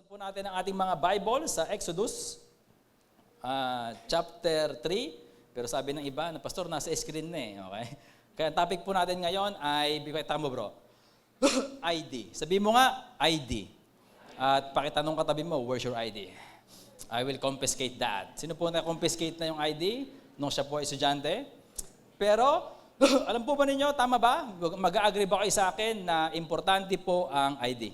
Buksan po natin ang ating mga Bible sa Exodus chapter 3. Pero sabi ng iba, na pastor, nasa screen na eh. Okay? Kaya ang topic po natin ngayon ay, tama bro, ID. Sabi mo nga, ID. At pakitanong katabi mo, where's your ID? I will confiscate that. Sino po na-confiscate na yung ID? Nung siya po ay estudyante? Pero, alam po ba ninyo, tama ba? Mag-a-agree ba kayo sa akin na importante po ang ID?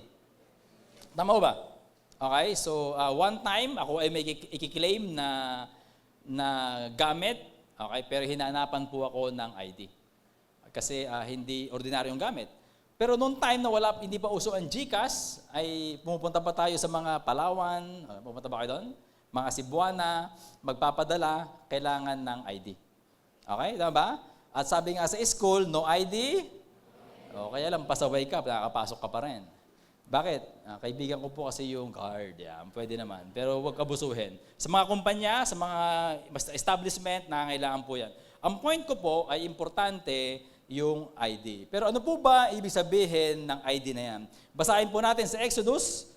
Tama ba? Okay, so one time, ako ay may ikiklaim na gamit, okay, pero hinanapan po ako ng ID. Kasi hindi ordinaryong gamit. Pero noong time na hindi pa uso ang GCash, ay pumupunta pa tayo sa mga Palawan, pumunta ba kayo doon? Mga Cebuana, magpapadala, kailangan ng ID. Okay, tama ba? At sabi nga sa school, no ID, o kaya lang pasaway ka, nakakapasok ka pa rin. Bakit? Kaibigan ko po kasi yung guard. Yan, pwede naman. Pero huwag abusuhin. Sa mga kumpanya, sa mga establishment, nangangailangan po yan. Ang point ko po ay importante yung ID. Pero ano po ba ibig sabihin ng ID na yan? Basahin po natin sa Exodus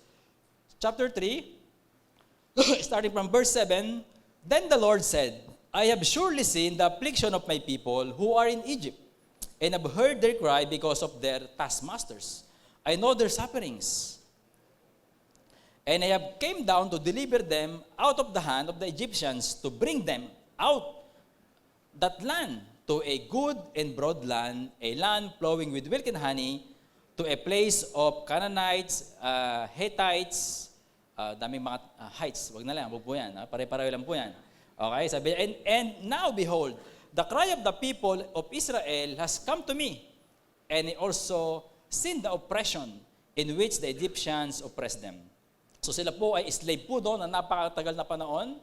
chapter 3, starting from verse 7. Then the Lord said, I have surely seen the affliction of my people who are in Egypt, and have heard their cry because of their taskmasters. I know their sufferings. And I have came down to deliver them out of the hand of the Egyptians, to bring them out that land to a good and broad land, a land flowing with milk and honey, to a place of Canaanites, Hittites, daming mga heights, wag na lang, wag po yan, pare-pareho lang po yan. Okay, sabi, and now behold, the cry of the people of Israel has come to me, and he also seen the oppression in which the Egyptians oppressed them. So sila po ay slave po doon na napakatagal na panahon.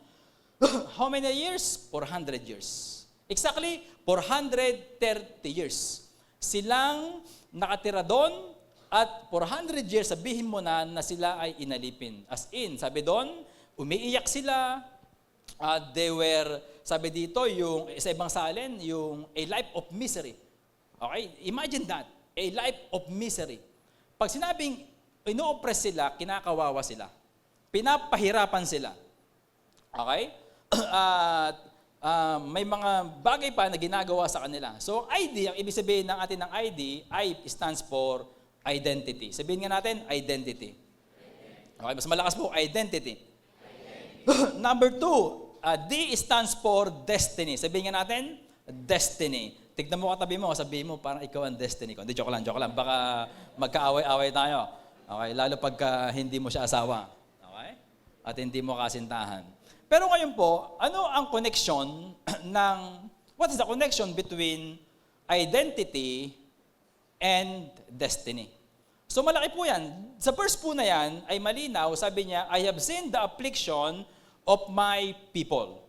How many years? 400 years. Exactly, 430 years. Silang nakatira doon at 400 years, sabihin mo na sila ay inalipin. As in, sabi doon, umiiyak sila. They were, sabi dito, yung sa ibang salin, yung a life of misery. Okay? Imagine that. A life of misery. Pag sinabing ino-oppress sila, kinakawawa sila. Pinapahirapan sila. Okay? At may mga bagay pa na ginagawa sa kanila. So ID, ang ibig sabihin ng atin ng ID, I stands for identity. Sabihin nga natin, identity. Okay, mas malakas po, identity. Number 2, D stands for destiny. Sabihin nga natin, destiny. Tignan mo katabi mo, sabihin mo parang ikaw ang destiny ko. Hindi, joke lang. Baka magkaaway-away tayo. Okay? Lalo pagka hindi mo siya asawa. Okay? At hindi mo kasintahan. Pero ngayon po, ano ang connection what is the connection between identity and destiny? So malaki po yan. Sa verse po na yan ay malinaw, sabi niya, I have seen the affliction of my people.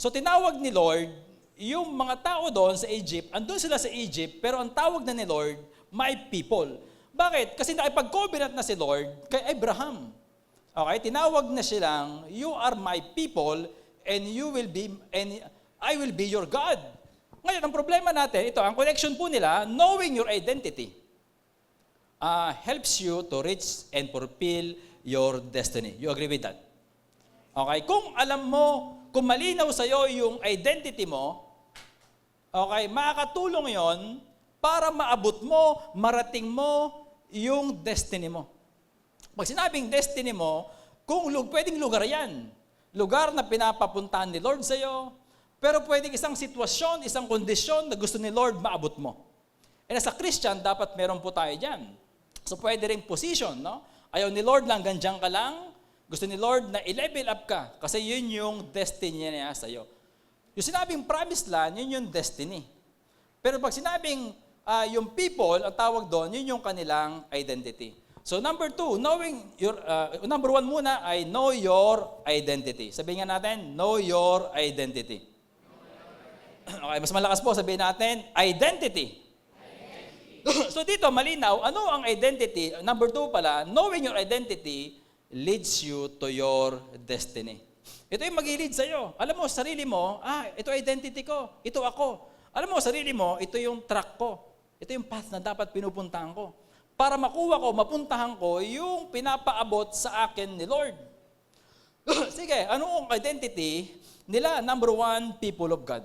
So tinawag ni Lord, yung mga tao doon sa Egypt, andun sila sa Egypt, pero ang tawag na ni Lord, my people. Bakit? Kasi nakipag-covenant na si Lord kay Abraham. Okay? Tinawag na silang, you are my people, and I will be your God. Ngayon, ang problema natin, ito, ang connection po nila, knowing your identity, helps you to reach and fulfill your destiny. You agree with that? Okay? Kung alam mo, kung malinaw sa'yo yung identity mo, okay, makakatulong yon para maabot mo, marating mo yung destiny mo. Pag sinabing destiny mo, pwedeng lugar yan. Lugar na pinapapuntahan ni Lord sa'yo, pero pwedeng isang sitwasyon, isang kondisyon na gusto ni Lord maabot mo. And as a Christian, dapat meron po tayo dyan. So pwede rin position, no? Ayaw ni Lord lang, ganyan ka lang. Gusto ni Lord na i-level up ka kasi yun yung destiny niya sa'yo. Yung sinabing promised land, yun yung destiny. Pero pag sinabing yung people, ang tawag doon, yun yung kanilang identity. So number 2, number 1 muna ay know your identity. Sabihin nga natin, know your identity. Okay, mas malakas po, sabihin natin, identity. So dito, malinaw, ano ang identity? Number 2 pala, knowing your identity leads you to your destiny. Ito yung mag-i-lead sa'yo. Alam mo, sarili mo, ito identity ko, ito ako. Alam mo, sarili mo, ito yung track ko. Ito yung path na dapat pinupuntahan ko. para makuha ko, mapuntahan ko yung pinapaabot sa akin ni Lord. Sige, anong identity nila? Number one, people of God.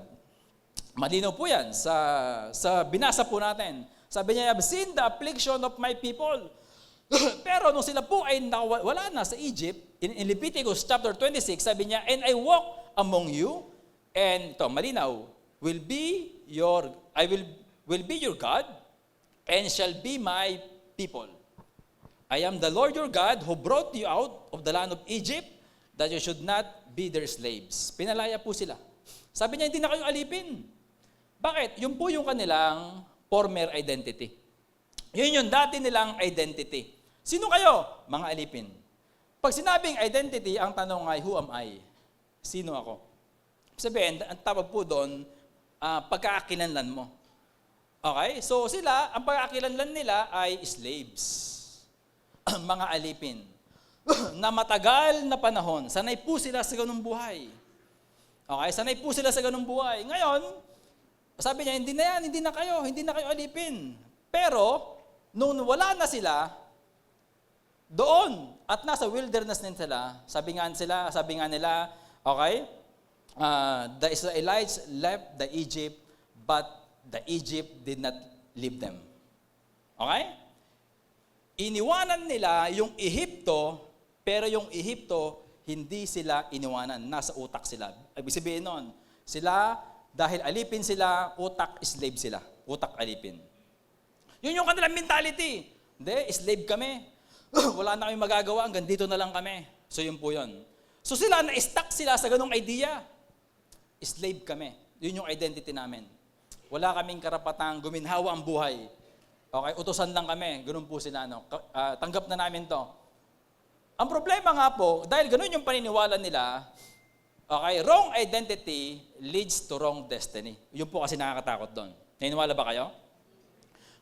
Malinaw po yan sa binasa po natin. Sabi niya, I've seen the affliction of my people. Pero nung sila po ay wala na sa Egypt, in Leviticus chapter 26, sabi niya, and I walk among you, and ito, malinaw, will be your God, and shall be my people. I am the Lord your God who brought you out of the land of Egypt, that you should not be their slaves. Pinalaya po sila. Sabi niya, hindi na kayo alipin. Bakit? Yun po yung kanilang former identity. Yun yung dati nilang identity. Sino kayo? Mga alipin. Pag sinabing identity, ang tanong ay, who am I? Sino ako? Sabihin, ang tawag po doon, pagkakakilanlan mo. Okay? So sila, ang pagkakakilanlan nila ay slaves. Mga alipin. Na matagal na panahon, sanay po sila sa ganung buhay. Okay? Sanay po sila sa ganung buhay. Ngayon, sabi niya, hindi na kayo alipin. Pero, nung wala na sila, doon, at nasa wilderness din sila, sabi nga nila, okay, the Israelites left the Egypt, but the Egypt did not leave them. Okay? Iniwanan nila yung Ehipto, pero yung Ehipto, hindi sila iniwanan. Nasa utak sila. Ibig sabihin nun, sila, dahil alipin sila, utak, slave sila. Utak, alipin. Yun yung kanilang mentality. Hindi, slave kami. Wala na kami magagawa, hanggang dito na lang kami. So yun po yun. So sila, na-stuck sila sa ganung idea. Slave kami. Yun yung identity namin. Wala kaming karapatang guminhawa ang buhay. Okay, utusan lang kami. Ganun po sila. Tanggap na namin to. Ang problema nga po, dahil ganun yung paniniwala nila, okay, wrong identity leads to wrong destiny. Yun po kasi nakakatakot doon. Naniniwala ba kayo?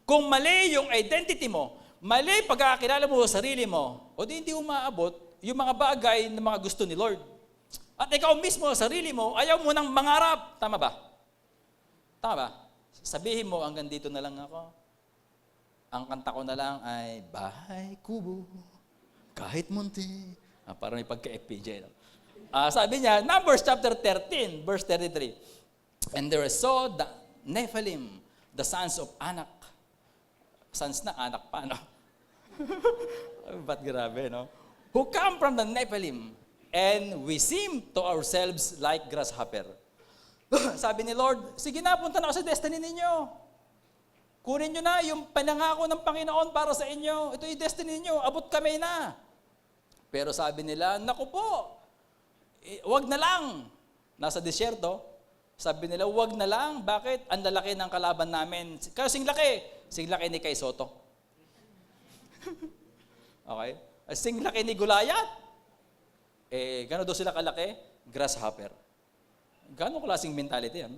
Kung mali yung identity mo, mali pagkakakilala mo sa sarili mo, o di hindi umaabot yung mga bagay na mga gusto ni Lord. At ikaw mismo, sarili mo, ayaw mo nang mangarap. Tama ba? Tama ba? Sabihin mo, hanggang dito na lang ako. Ang kanta ko na lang ay, bahay kubo, kahit munti. Parang may pagka-FPJ. No? Sabi niya, Numbers chapter 13, verse 33. And there saw the Nephilim, the sons of Anak. Sons na, anak pa, no? Ba't grabe, no? Who come from the Nephilim, and we seem to ourselves like grasshopper. Sabi ni Lord, sige na, punta na ako sa destiny ninyo. Kunin nyo na yung panangako ng Panginoon para sa inyo. Ito yung destiny ninyo, abot kami na. Pero sabi nila, naku po, wag na lang. Nasa disyerto, sabi nila, wag na lang. Bakit? Ang lalaki ng kalaban namin. Kasing laki. Sing laki ni Kay Soto. Okay? Sing laki ni Goliath. Gano'n daw sila kalaki? Grasshopper. Gano'ng klaseng mentality yan?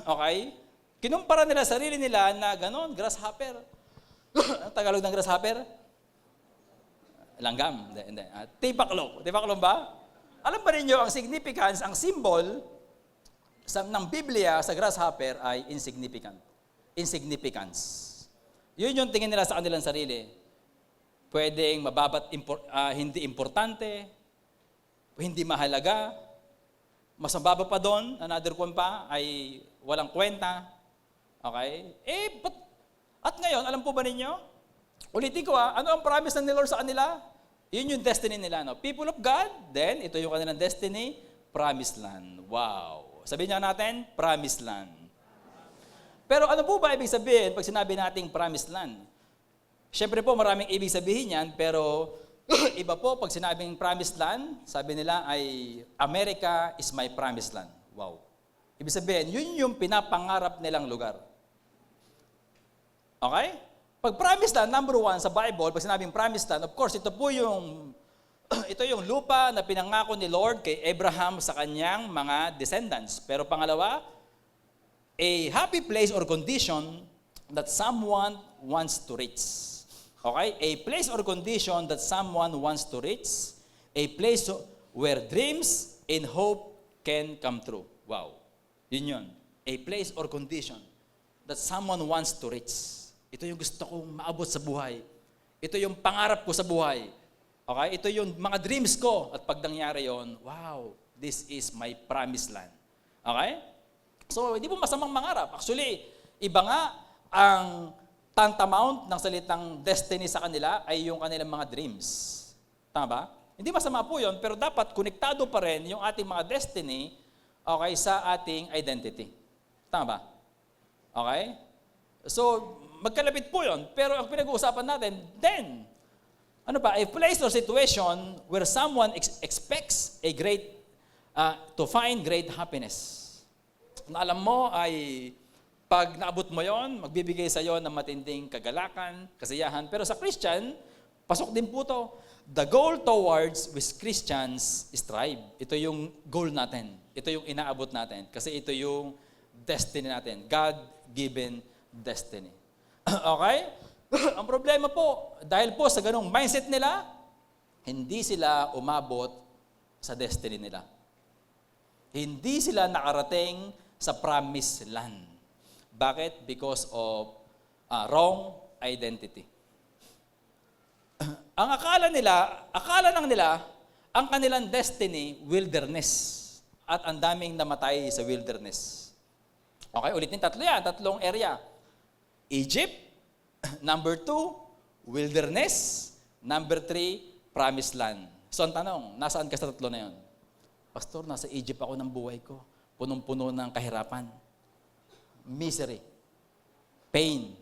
Okay? Kinumpara nila sarili nila na gano'n, grasshopper. Ang Tagalog ng grasshopper? Langgam. Hindi. Tipaklong. Tipaklong ba? Alam ba ninyo, ang significance, ang symbol ng Biblia sa grasshopper ay insignificant. Insignificance. Yun yung tingin nila sa kanilang sarili. Pwedeng mababat, hindi importante, hindi mahalaga, mas mababa pa doon, another one pa, ay walang kwenta. Okay? At ngayon, alam po ba ninyo? Ulitin ko ano ang promise ng Lord sa kanila? Yun yung destiny nila. No? People of God, then ito yung kanilang destiny, promised land. Wow. Sabihin niya natin, promised land. Pero ano po ba ibig sabihin pag sinabi nating promised land? Siyempre po maraming ibig sabihin yan, pero iba po pag sinabing promised land, sabi nila ay America is my promised land. Wow. Ibig sabihin, yun yung pinapangarap nilang lugar. Okay? Pag promised land, number one sa Bible, pag sinabing promised land, of course, ito yung lupa na pinangako ni Lord kay Abraham sa kanyang mga descendants. Pero pangalawa, a happy place or condition that someone wants to reach. Okay? A place or condition that someone wants to reach. A place where dreams and hope can come true. Wow. Yun. A place or condition that someone wants to reach. Ito yung gusto kong maabot sa buhay. Ito yung pangarap ko sa buhay. Okay? Ito yung mga dreams ko. At pag nangyari yon, wow, this is my promised land. Okay? So, hindi mo masamang mangarap. Actually, iba nga ang tantamount ng salitang destiny sa kanila ay yung kanilang mga dreams. Tama ba? Hindi masama po yun, pero dapat konektado pa rin yung ating mga destiny, okay, sa ating identity. Tama ba? Okay? So, magkalapit po yun. Pero ang pinag-uusapan natin, then, a place or situation where someone expects a great, to find great happiness. Na alam mo ay, pag naabot mo yon, magbibigay sa iyo ng matinding kagalakan, kasiyahan. Pero sa Christian, pasok din po to. The goal towards which Christians strive. Ito yung goal natin. Ito yung inaabot natin. Kasi ito yung destiny natin. God-given destiny. Okay? Ang problema po, dahil po sa ganong mindset nila, hindi sila umabot sa destiny nila. Hindi sila nakarating sa promised land. Bakit? Because of wrong identity. Ang akala lang nila, ang kanilang destiny, wilderness. At ang daming namatay sa wilderness. Okay, ulitin tatlong area. Egypt, number 2, wilderness, number 3, promised land. So ang tanong, nasaan ka sa tatlo na yun? Pastor, nasa Egypt ako ng buhay ko. Punong-puno ng kahirapan. Misery. Pain.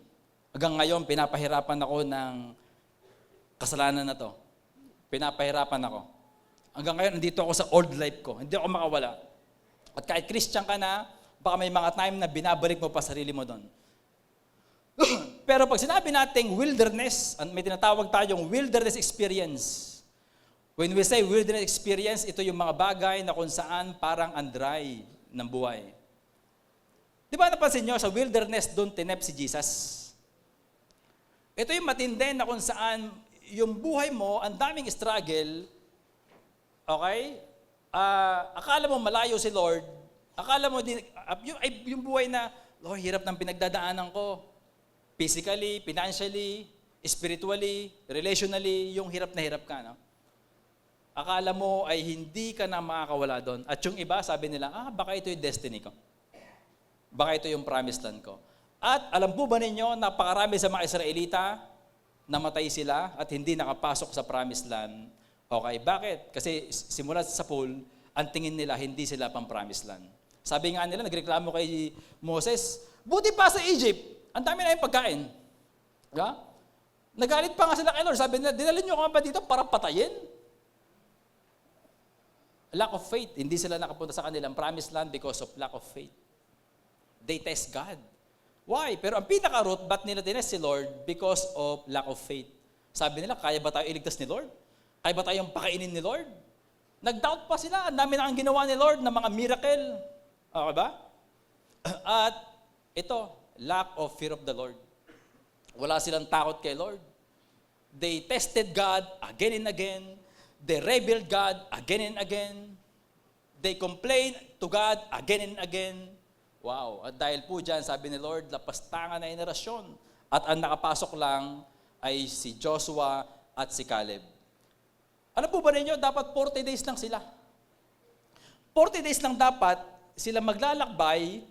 Hanggang ngayon, pinapahirapan ako ng kasalanan na to. Pinapahirapan ako. Hanggang ngayon, nandito ako sa old life ko. Hindi ako makawala. At kahit Christian ka na, baka may mga time na binabalik mo pa sarili mo doon. Pero pag sinabi nating wilderness, may tinatawag tayong wilderness experience. When we say wilderness experience, ito yung mga bagay na kung saan parang andry ng buhay. Di ba napansin nyo, sa wilderness doon tinep si Jesus? Ito yung matindi na kung saan yung buhay mo, ang daming struggle, okay? Akala mo malayo si Lord, akala mo din, yung buhay na, Lord, hirap ng pinagdadaanan ko. Physically, financially, spiritually, relationally, yung hirap na hirap ka, no? Akala mo ay hindi ka na makakawala doon. At yung iba, sabi nila, baka ito yung destiny ko. Baka ito yung promised land ko. At alam po ba ninyo, napakarami sa mga Israelita, namatay sila at hindi nakapasok sa promised land. Okay, bakit? Kasi simula sa pool, ang tingin nila, hindi sila pang promised land. Sabi nga nila, nagreklamo kay Moses, buti pa sa Egypt, ang dami na yung pagkain. Diba? Nagalit pa nga sila kay Lord. Sabi nila, dinalhin nyo ka pa dito para patayin? Lack of faith. Hindi sila nakapunta sa kanilang promised land because of lack of faith. They test God. Why? Pero ang pinaka-root, ba't nila tinest si Lord? Because of lack of faith. Sabi nila, kaya ba tayo iligtas ni Lord? Kaya ba tayong pakainin ni Lord? Nag-doubt pa sila. Ang dami na ang ginawa ni Lord ng mga miracle. Okay ba? At ito, lack of fear of the Lord. Wala silang takot kay Lord. They tested God again and again. They rebelled God again and again. They complained to God again and again. Wow. At dahil po dyan, sabi ni Lord, lapastangan na henerasyon. At ang nakapasok lang ay si Joshua at si Caleb. Alam po ba ninyo, dapat 40 days lang sila. 40 days lang dapat sila maglalakbay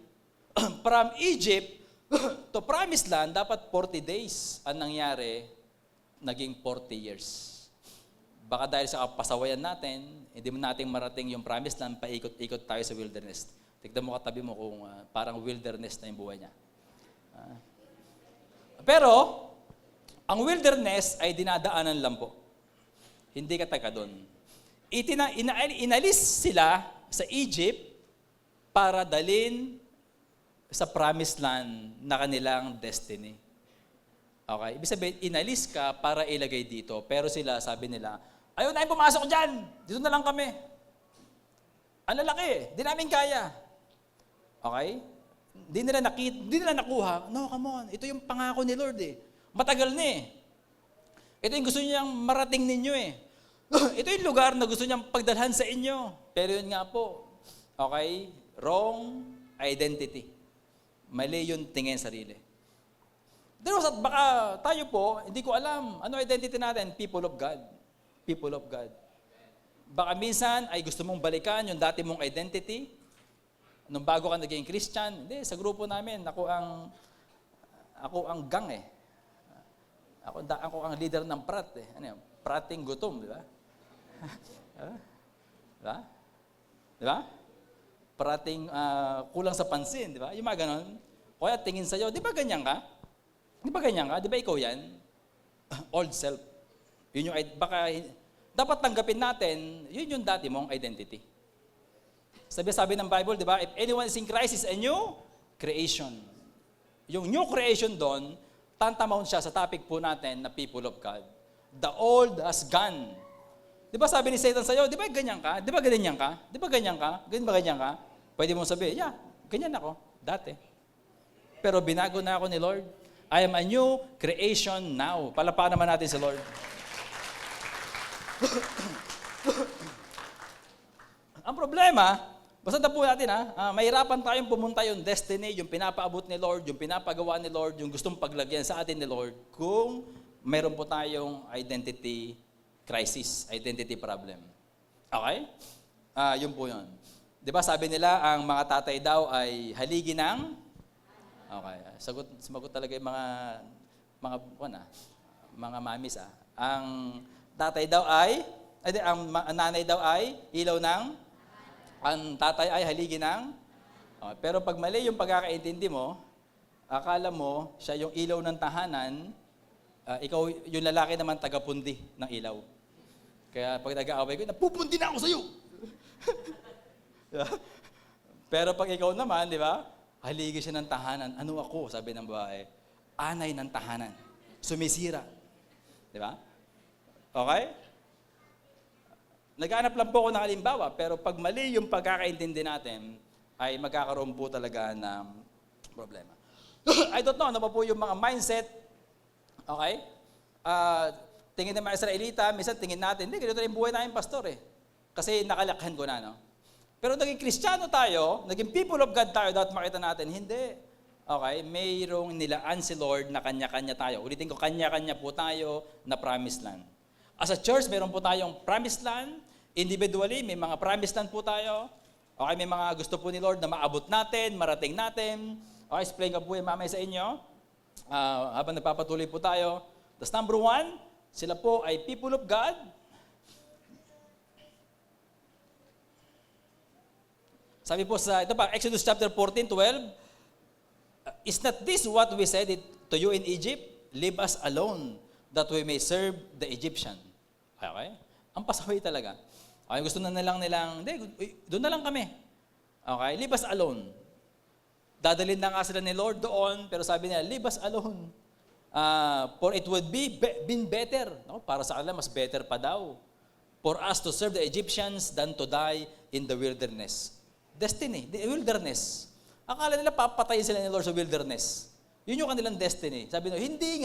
from Egypt to Promised Land, dapat 40 days. Ang nangyari, naging 40 years. Baka dahil sa pasawayan natin, hindi mo nating marating yung Promised Land, paikot-ikot tayo sa wilderness. Tignan mo katabi mo kung parang wilderness na yung buhay niya. Pero, ang wilderness ay dinadaanan lang po. Hindi ka taga doon. Inalis sila sa Egypt para dalin sa promised land na kanilang destiny. Okay? Ibig sabihin, inalis ka para ilagay dito. Pero sila, sabi nila, ayaw na pumasok dyan. Dito na lang kami. Ang lalaki, di namin kaya. Okay? Hindi nila nakuha. No, come on. Ito yung pangako ni Lord eh. Matagal na eh. Ito yung gusto niyang marating ninyo eh. Ito yung lugar na gusto niyang pagdalhan sa inyo. Pero yun nga po, okay, wrong identity. Mali yung tingin sarili. At baka tayo po, hindi ko alam, ano identity natin? People of God. People of God. Baka minsan ay gusto mong balikan yung dati mong identity, nung bago ka naging Christian. Hindi, sa grupo namin, ako ang gang eh. Ako ang leader ng prat eh. Ano yun? Prating gutom, di ba? Diba? Diba? Prating kulang sa pansin, di ba? Yung mga ganon. Kaya tingin sa'yo, di ba ganyan ka? Di ba ganyan ka? Di ba ikaw yan? Old self. Yun yung, baka, dapat tanggapin natin, yun yung dati mong identity. Sabi ng Bible, di ba? If anyone is in Christ, is a new creation. Yung new creation doon, tantamount siya sa topic po natin na people of God. The old has gone. Di ba sabi ni Satan sa'yo, di ba ganyan ka? Di ba ganyan ka? Di ba ganyan ka? Ganyan ba ganyan ka? Pwede mong sabihin, yeah, ganyan ako, dati. Pero binago na ako ni Lord. I am a new creation now. Palapa naman natin si Lord. Ang problema, basta na po natin mahirapan tayong pumunta yung destiny, yung pinapaabot ni Lord, yung pinapagawa ni Lord, yung gustong paglagyan sa atin ni Lord, kung mayroon po tayong identity crisis, identity problem. Okay? Yun po yun. Di ba sabi nila, ang mga tatay daw ay haligi ng... Okay, sumagot talaga yung mga mamis Ang tatay daw ang nanay daw ay ilaw ng... Ang tatay ay haligi ng... pero pag mali yung pagkakaintindi mo, akala mo siya yung ilaw ng tahanan, ikaw yung lalaki naman tagapundi ng ilaw. Kaya pag nag-aaway ko, napupundi na ako sa'yo! Pero pag ikaw naman, di ba, haligi siya ng tahanan. Ano ako, sabi ng babae? Anay ng tahanan. Sumisira. Di ba? Okay? Naghanap lang po ako ng halimbawa, pero pag mali yung pagkakaintindi natin, ay magkakaroon po talaga ng problema. I don't know, ano pa po yung mga mindset, okay? Tingin ng mga Israelita, minsan tingin natin, hindi, ganito na yung buhay namin, pastor eh. Kasi nakalakhan ko na, no? Pero naging Kristiyano tayo, naging people of God tayo, dapat makita natin, hindi. Okay, mayroong nilaan si Lord na kanya-kanya tayo. Ulitin ko, kanya-kanya po tayo na promised land. As a church, mayroon po tayong promised land. Individually, may mga promised land po tayo. Okay, may mga gusto po ni Lord na maabot natin, marating natin. Okay, explain ko po yung mamaya sa inyo. Habang nagpapatuloy po tayo. That's number 1, sila po ay people of God. Sabi po ito pa, Exodus chapter 14:12, is not this what we said to you in Egypt? Leave us alone, that we may serve the Egyptian. Okay? Ang pasaway talaga. Okay, gusto na nilang, doon na lang kami. Okay, leave us alone. Dadalhin na nga sila ni Lord doon, pero sabi nila, leave us alone. For it would been better. No? Para sa kanila, mas better pa daw. For us to serve the Egyptians than to die in the wilderness. Destiny, the wilderness. Akala nila papatayin sila ni Lord sa wilderness. Yun yung kanilang destiny. Sabi nila, hindi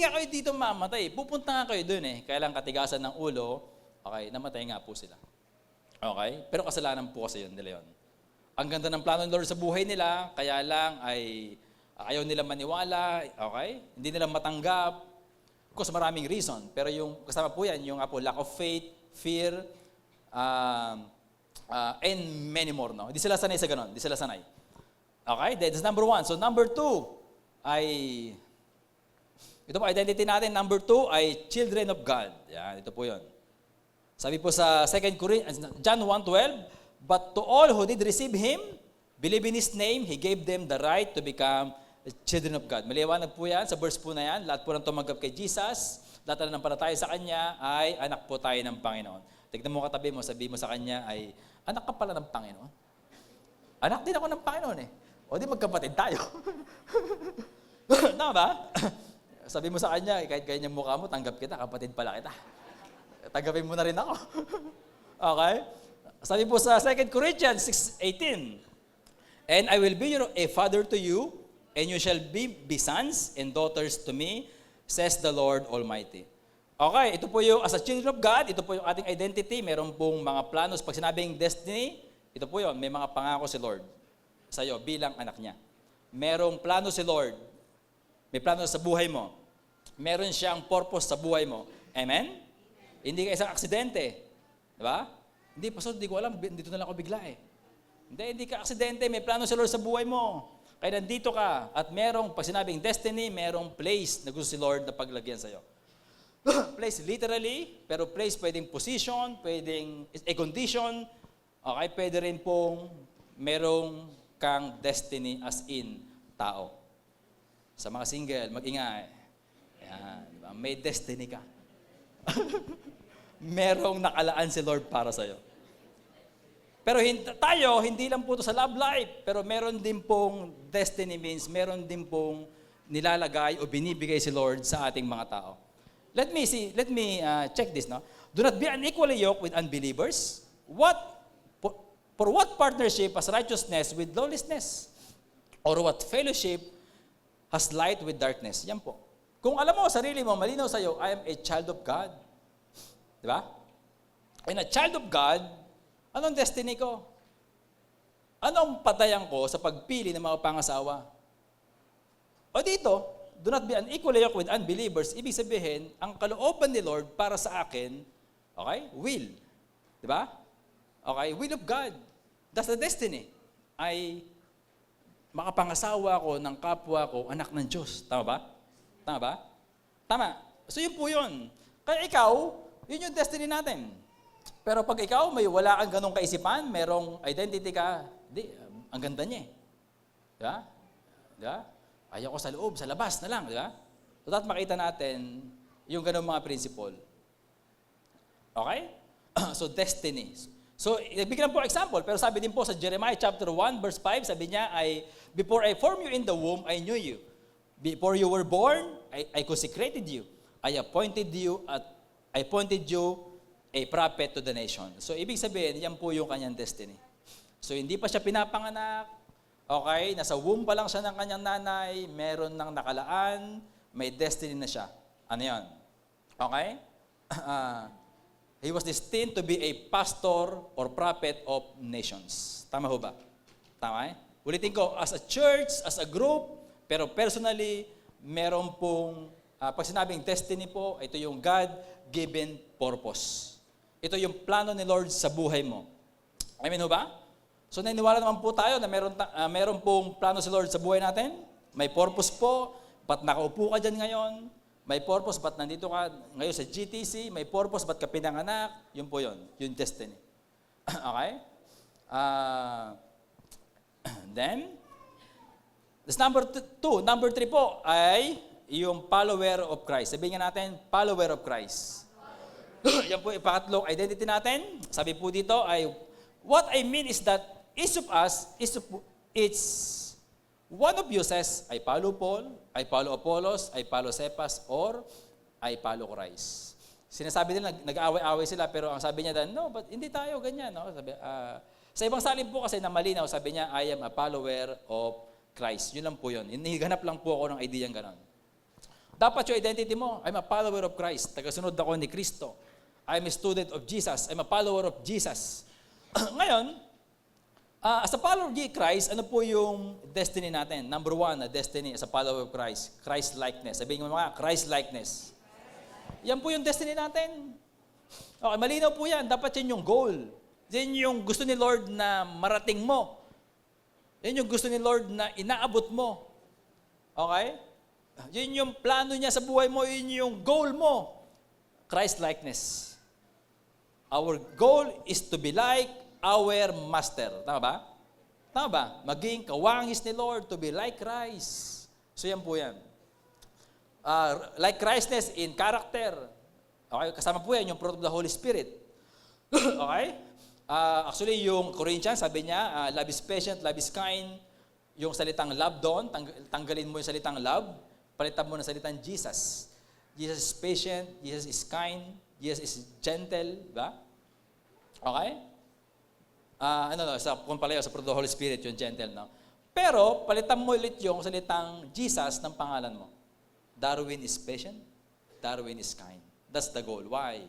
nga kayo dito mamatay. Pupunta nga kayo dun eh. Kaya lang katigasan ng ulo, okay, namatay nga po sila. Okay? Pero kasalanan po kasi yun nila yun. Ang ganda ng plano ng Lord sa buhay nila, kaya lang ay ayaw nila maniwala, okay? Hindi nila matanggap. Of course, maraming reason. Pero yung kasama po yan, yung lack of faith, fear, and many more. No? Hindi sila sanay sa ganon. Hindi sila sanay. Okay? That's number 1. So number 2 ay... Ito po, identity natin. Number 2 ay children of God. Yan, ito po yun. Sabi po sa John 1:12, but to all who did receive Him, believe in His name, He gave them the right to become children of God. Maliwanag po yan, sa verse po na yan, lahat po ng tumanggap kay Jesus, lahat na nampalataya sa Kanya, ay anak po tayo ng Panginoon. Tignan mo katabi mo, sabi mo sa Kanya ay, anak ka pala ng Panginoon. Anak din ako ng Panginoon eh. O di magkapatid tayo. Tama ba? Sabi mo sa Kanya, kahit ganyan mukha mo, tanggap kita, kapatid pala kita. Tanggapin mo na rin ako. Okay? Sabi po sa 2 Corinthians 6:18, and I will be a father to you, and you shall be sons and daughters to me, says the Lord Almighty. Okay, ito po yung, as a children of God, ito po yung ating identity. Meron pong mga planos. Pag sinabing destiny, ito po yun, may mga pangako si Lord sa'yo bilang anak niya. Merong plano si Lord May plano sa buhay mo. Meron siyang purpose sa buhay mo. Amen? Hindi ka isang aksidente. Diba? Hindi, pastor, hindi ko alam. Dito na lang ako bigla eh. Hindi ka aksidente. May plano si Lord sa buhay mo. Kaya nandito ka. At merong, pag sinabing destiny, merong place na gusto si Lord na paglagyan sa'yo. Place literally, pero place pwedeng position, pwedeng a condition. Okay, pwede rin pong merong kang destiny as in tao. Sa mga single, mag-ingay. Ayan, diba? May destiny ka. Merong nakalaan si Lord para sa'yo. Pero tayo, hindi lang po ito sa love life, pero meron din pong destiny means, meron din pong nilalagay o binibigay si Lord sa ating mga tao. Let me check this, no? Do not be unequally yoked with unbelievers. For what partnership has righteousness with lawlessness? Or what fellowship has light with darkness? Yan po. Kung alam mo, sarili mo, malinaw sa'yo, I am a child of God. Di ba? And a child of God, anong destiny ko? Anong patayan ko sa pagpili ng mga pangasawa? O dito, do not be unequally yoked with unbelievers. Ibig sabihin, ang kalooban ni Lord para sa akin, okay, will. Di ba? Okay, will of God. That's the destiny. Ay makapangasawa ko ng kapwa ko, anak ng Diyos. Tama ba? Tama ba? Tama. So yun po yun. Kaya ikaw, yun yung destiny natin. Pero pag ikaw may wala kang ganong kaisipan, merong identity ka, ang ganda niya eh. Di ba? Di ba? Ayaw ko sa loob, sa labas na lang, di ba? So dapat makita natin yung ganong mga principle. Okay? So destiny. So, bigyan po example, pero sabi din po sa Jeremiah chapter 1, verse 5, sabi niya ay, before I formed you in the womb, I knew you. Before you were born, I consecrated you. I appointed you a prophet to the nation. So, ibig sabihin, yan po yung kanyang destiny. So, hindi pa siya pinapanganak, okay, nasa womb pa lang siya ng kanyang nanay, meron ng nakalaan, may destiny na siya. Ano yan? Okay? He was destined to be a pastor or prophet of nations. Tama ho ba? Tama eh? Ulitin ko, as a church, as a group, pero personally, meron pong, pag sinabing destiny po, ito yung God-given purpose. Ito yung plano ni Lord sa buhay mo. Amen ho ba? So naniniwala naman po tayo na meron pong plano si Lord sa buhay natin. May purpose po. Ba't nakaupo ka dyan ngayon? May purpose, ba't nandito ka ngayon sa GTC? May purpose, ba't ka pinanganak? Yun po yun. Yung destiny. Okay? Then, this number 2. Number 3 po ay yung follower of Christ. Sabihin nga natin, follower of Christ. Yan po yung pangatlong identity natin. Sabi po dito ay, what I mean is that each of us, it's one of you says, I follow Paul, I follow Apollos, I follow Cephas, or I follow Christ. Sinasabi nila, nag-aaway-aaway sila, pero ang sabi niya dan, no, but hindi tayo ganyan. No? Sabi, sa ibang salin po kasi na malinaw, sabi niya, I am a follower of Christ. Yun lang po yun. Hiniganap lang po ako ng idea ng ganon. Dapat yung identity mo, I'm a follower of Christ. Tagasunod ako ni Kristo. I'm a student of Jesus. I'm a follower of Jesus. Ngayon, as a follower of Christ, ano po yung destiny natin? Number 1, destiny as a follower of Christ. Christ-likeness. Sabihin mo mga, Christ-likeness. Yan po yung destiny natin. Okay, malinaw po yan. Dapat yan yung goal. Yan yung gusto ni Lord na marating mo. Yan yung gusto ni Lord na inaabot mo. Okay? Yan yung plano niya sa buhay mo. Yan yung goal mo. Christ-likeness. Our goal is to be like our master. Tama ba? Tama ba? Maging kawangis ni Lord to be like Christ. So yan po yan. Like Christness in character. Okay? Kasama po yan yung fruit of the Holy Spirit. Okay? Actually, yung Corinthians, sabi niya, love is patient, love is kind. Yung salitang love doon, tanggalin mo yung salitang love, palitan mo ng salitang Jesus. Jesus is patient, Jesus is kind, Jesus is gentle. Ba? Okay? Kung palayo sa fruit of the Holy Spirit, yung gentle, no? Pero, palitan mo ulit yung salitang Jesus ng pangalan mo. Darwin is patient, Darwin is kind. That's the goal. Why?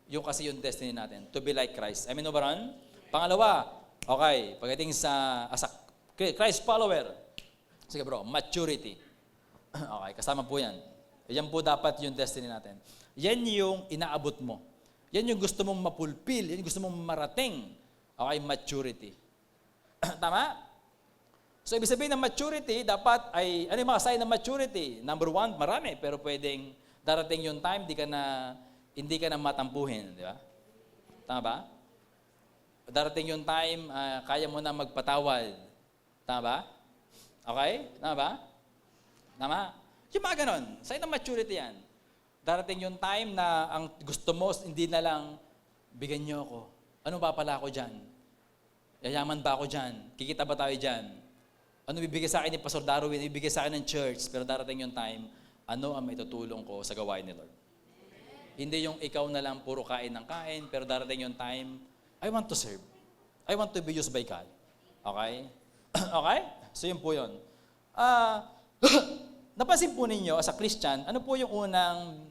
Yung kasi yung destiny natin, to be like Christ. Amen o ba ron? Pangalawa, okay, pagdating sa, as a Christ follower, sige bro, maturity. Okay, kasama po yan. Yan po dapat yung destiny natin. Yan yung inaabot mo. Yan yung gusto mong mapulpil. Yan yung gusto mong marating. Okay, maturity. Tama? So, ibig sabihin ng maturity, dapat ay, ano yung mga sign ng maturity? Number one, marami, pero pwedeng darating yung time, hindi ka na matampuhin, di ba? Tama ba? Darating yung time, kaya mo na magpatawad. Tama ba? Okay? Tama ba? Tama? Yung mga ganon, sign ng maturity yan. Darating yung time na ang gusto mo, hindi na lang, bigyan niyo ako. Ano ba pala ako dyan? Yayaman ba ako dyan? Kikita ba tayo dyan? Ano bibigay sa akin ni Pastor Darwin? Ibigay sa akin ng church. Pero darating yung time, ano ang maitutulong ko sa gawain ni Lord? Hindi yung ikaw na lang puro kain ng kain, pero darating yung time, I want to serve. I want to be used by God. Okay? Okay? So yun po yun. Napansin po ninyo, as a Christian, ano po yung unang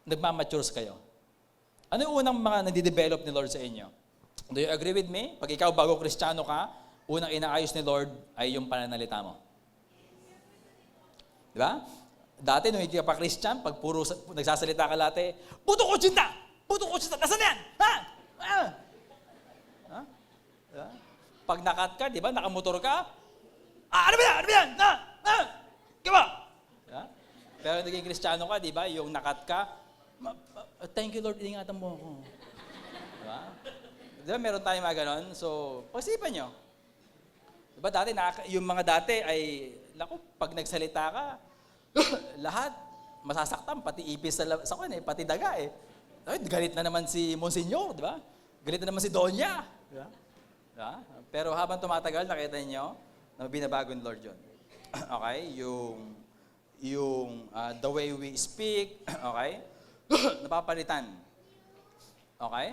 nagmamatures kayo? Ano yung unang mga nadidevelop ni Lord sa inyo? Do you agree with me? Pag ikaw bago Kristiyano ka, unang inaayos ni Lord ay yung pananalita mo. Di ba? Dati, nung hindi ka pa Christian, pag puro nagsasalita ka late, puto ko sinta! Puto ko sinta! Nasaan yan? Ha? Ha? Diba? Pag nakat ka, di ba? Nakamotor ka, ano ba yan? Ano ba yan? Diba? Diba? Pero naging Kristiyano ka, di ba? Yung nakat ka, thank you Lord, ingatan mo ako. Diba? Diba? Meron tayong mga ganon. So, pag-isipan nyo. Diba dati, yung mga dati ay, naku, pag nagsalita ka, lahat masasaktan, pati ipis sa kanya, pati daga eh. Galit na naman si Monsignor, di ba? Galit na naman si Donya. Di ba? Diba? Pero habang tumatagal, nakita niyo na binabago ni Lord yun. Okay? Yung the way we speak, okay? Napapalitan. Okay?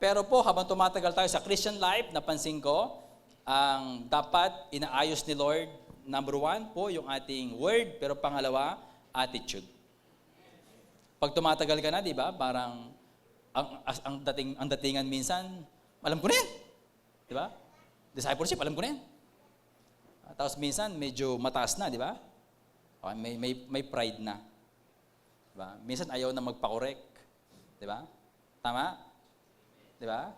Pero po, habang tumatagal tayo sa Christian life, napansin ko, ang dapat inaayos ni Lord, number one po, yung ating word, pero pangalawa, attitude. Pag tumatagal ka na, di ba, parang ang datingan minsan, alam ko na yan. Di ba? Discipleship, alam ko na yan. Tapos minsan, medyo mataas na, di ba? Okay, may pride na. Di ba? Minsan ayaw na magpa-correct. Di ba? Tama? Di ba?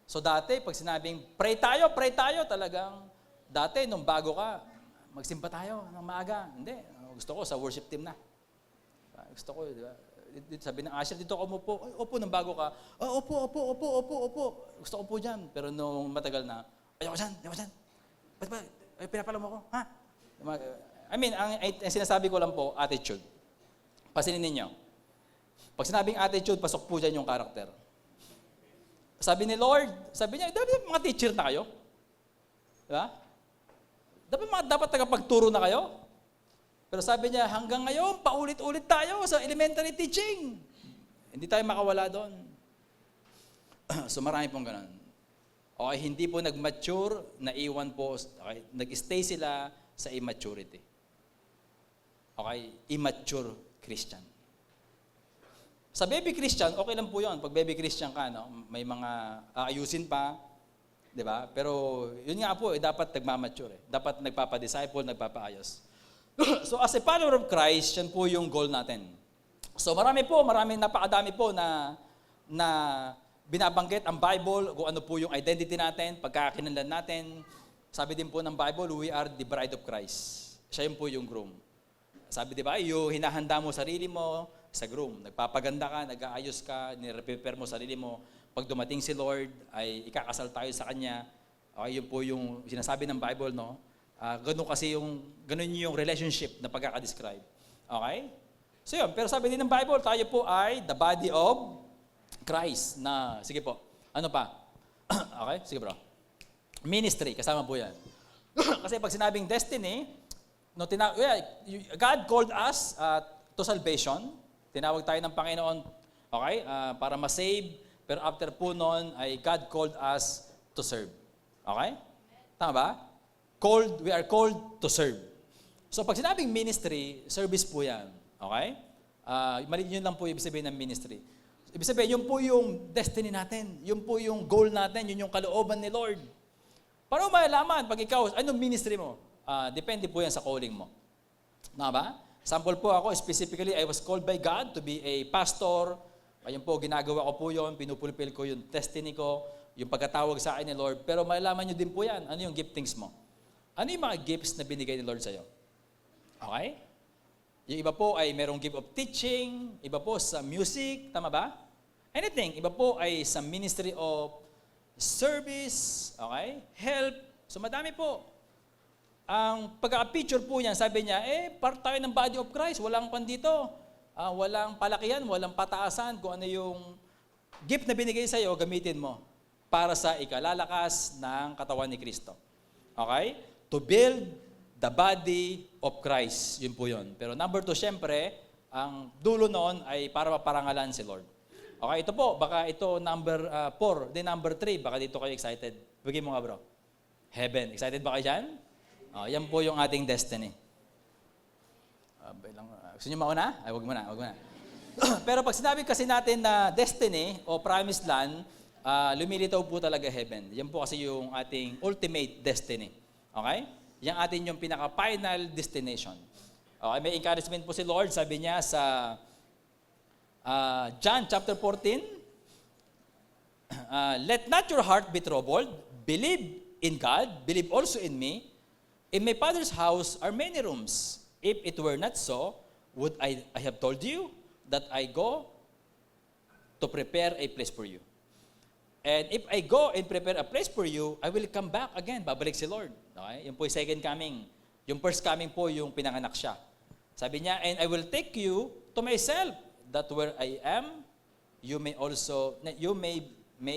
So dati, pag sinabing, pray tayo, talagang, dati, nung bago ka, magsimpa tayo ng maaga. Hindi. Gusto ko sa worship team na. Gusto ko, di ba? Sabi ng usher, dito ako umupo. Ay, opo, nang bago ka. Oh, opo. Gusto ko po dyan. Pero nung matagal na, ayoko dyan. Ba't ba? Ay, pinapala mo ako. Ha? I mean, ang sinasabi ko lang po, attitude. Pasinin ninyo. Pag sinabing attitude, pasok po dyan yung karakter. Sabi ni Lord, sabi niya, dapat mga teacher na kayo. Diba? Dapat tagapagturo na kayo. Pero sabi niya, hanggang ngayon, paulit-ulit tayo sa elementary teaching. Hindi tayo makawala doon. So marami pong ganun. Okay, hindi po nag-mature, naiwan po, okay, nag-stay sila sa immaturity. Okay, immature Christian. Sa baby Christian, okay lang po yun. Pag baby Christian ka, no, may mga aayusin pa, di ba? Pero yun nga po, dapat nagmamature. Dapat nagpapadisciple, nagpapaayos. So as a follower of Christ, yan po yung goal natin. So napakadami po na binabanggit ang Bible, kung ano po yung identity natin, pagkakakilanlan natin. Sabi din po ng Bible, we are the bride of Christ. Siya yun po yung groom. Sabi di ba, yung hinahanda mo sarili mo sa groom. Nagpapaganda ka, nag-aayos ka, nire-prepare mo sarili mo. Pag dumating si Lord, ay ikakasal tayo sa Kanya. Okay, yun po yung sinasabi ng Bible, no? Ganun yung relationship na pagkakadescribe. Okay? So yun, pero sabi din ng Bible, tayo po ay the body of Christ na, sige po, ano pa? Okay? Sige bro. Ministry, kasama po yan. Kasi pag sinabing destiny, no, God called us to salvation. Tinawag tayo ng Panginoon, okay, para ma-save. Pero after po noon, ay God called us to serve. Okay? Tama ba? We are called to serve. So pag sinabing ministry, service po yan. Okay? Yun lang po ibig sabihin ng ministry. Ibig sabihin, yun po yung destiny natin. Yun po yung goal natin. Yun yung kalooban ni Lord. Paano malalaman pag ikaw, anong ministry mo? Depende po yan sa calling mo. Nga ba? Sample po ako, specifically, I was called by God to be a pastor. Ayun po, ginagawa ko po yun, pinupulpil ko yung destiny ko, yung pagkatawag sa akin ni Lord. Pero malalaman nyo din po yan, ano yung giftings mo? Ano yung mga gifts na binigay ni Lord sa'yo? Okay? Yung iba po ay merong gift of teaching, iba po sa music, tama ba? Anything. Iba po ay sa ministry of service, okay? Help. So madami po. Ang pagka-picture po niyan, sabi niya, part tayo ng body of Christ, walang pan dito. Walang palakihan, walang pataasan, kung ano yung gift na binigay sa'yo, gamitin mo para sa ikalalakas ng katawan ni Kristo. Okay? To build the body of Christ. Yun po yun. Pero number 2, syempre, ang dulo noon ay para maparangalan si Lord. Okay, ito po, baka ito number 4, then number 3, baka dito kayo excited. Bigay mo nga bro. Heaven. Excited ba kayo dyan? Yan po yung ating destiny. Gusto nyo mauna? Ay, wag mo na. Pero pag sinabi kasi natin na destiny o promised land, lumilitaw po talaga heaven. Yan po kasi yung ating ultimate destiny. Okay? Yan atin yung pinaka-final destination. Okay, may encouragement po si Lord. Sabi niya sa John chapter 14, let not your heart be troubled. Believe in God. Believe also in me. In my Father's house are many rooms. If it were not so, would I have told you that I go to prepare a place for you? And if I go and prepare a place for you, I will come back again. Babalik si Lord. Okay? Yung po yung second coming. Yung first coming po yung pinanganak siya. Sabi niya, and I will take you to myself, that where I am, you may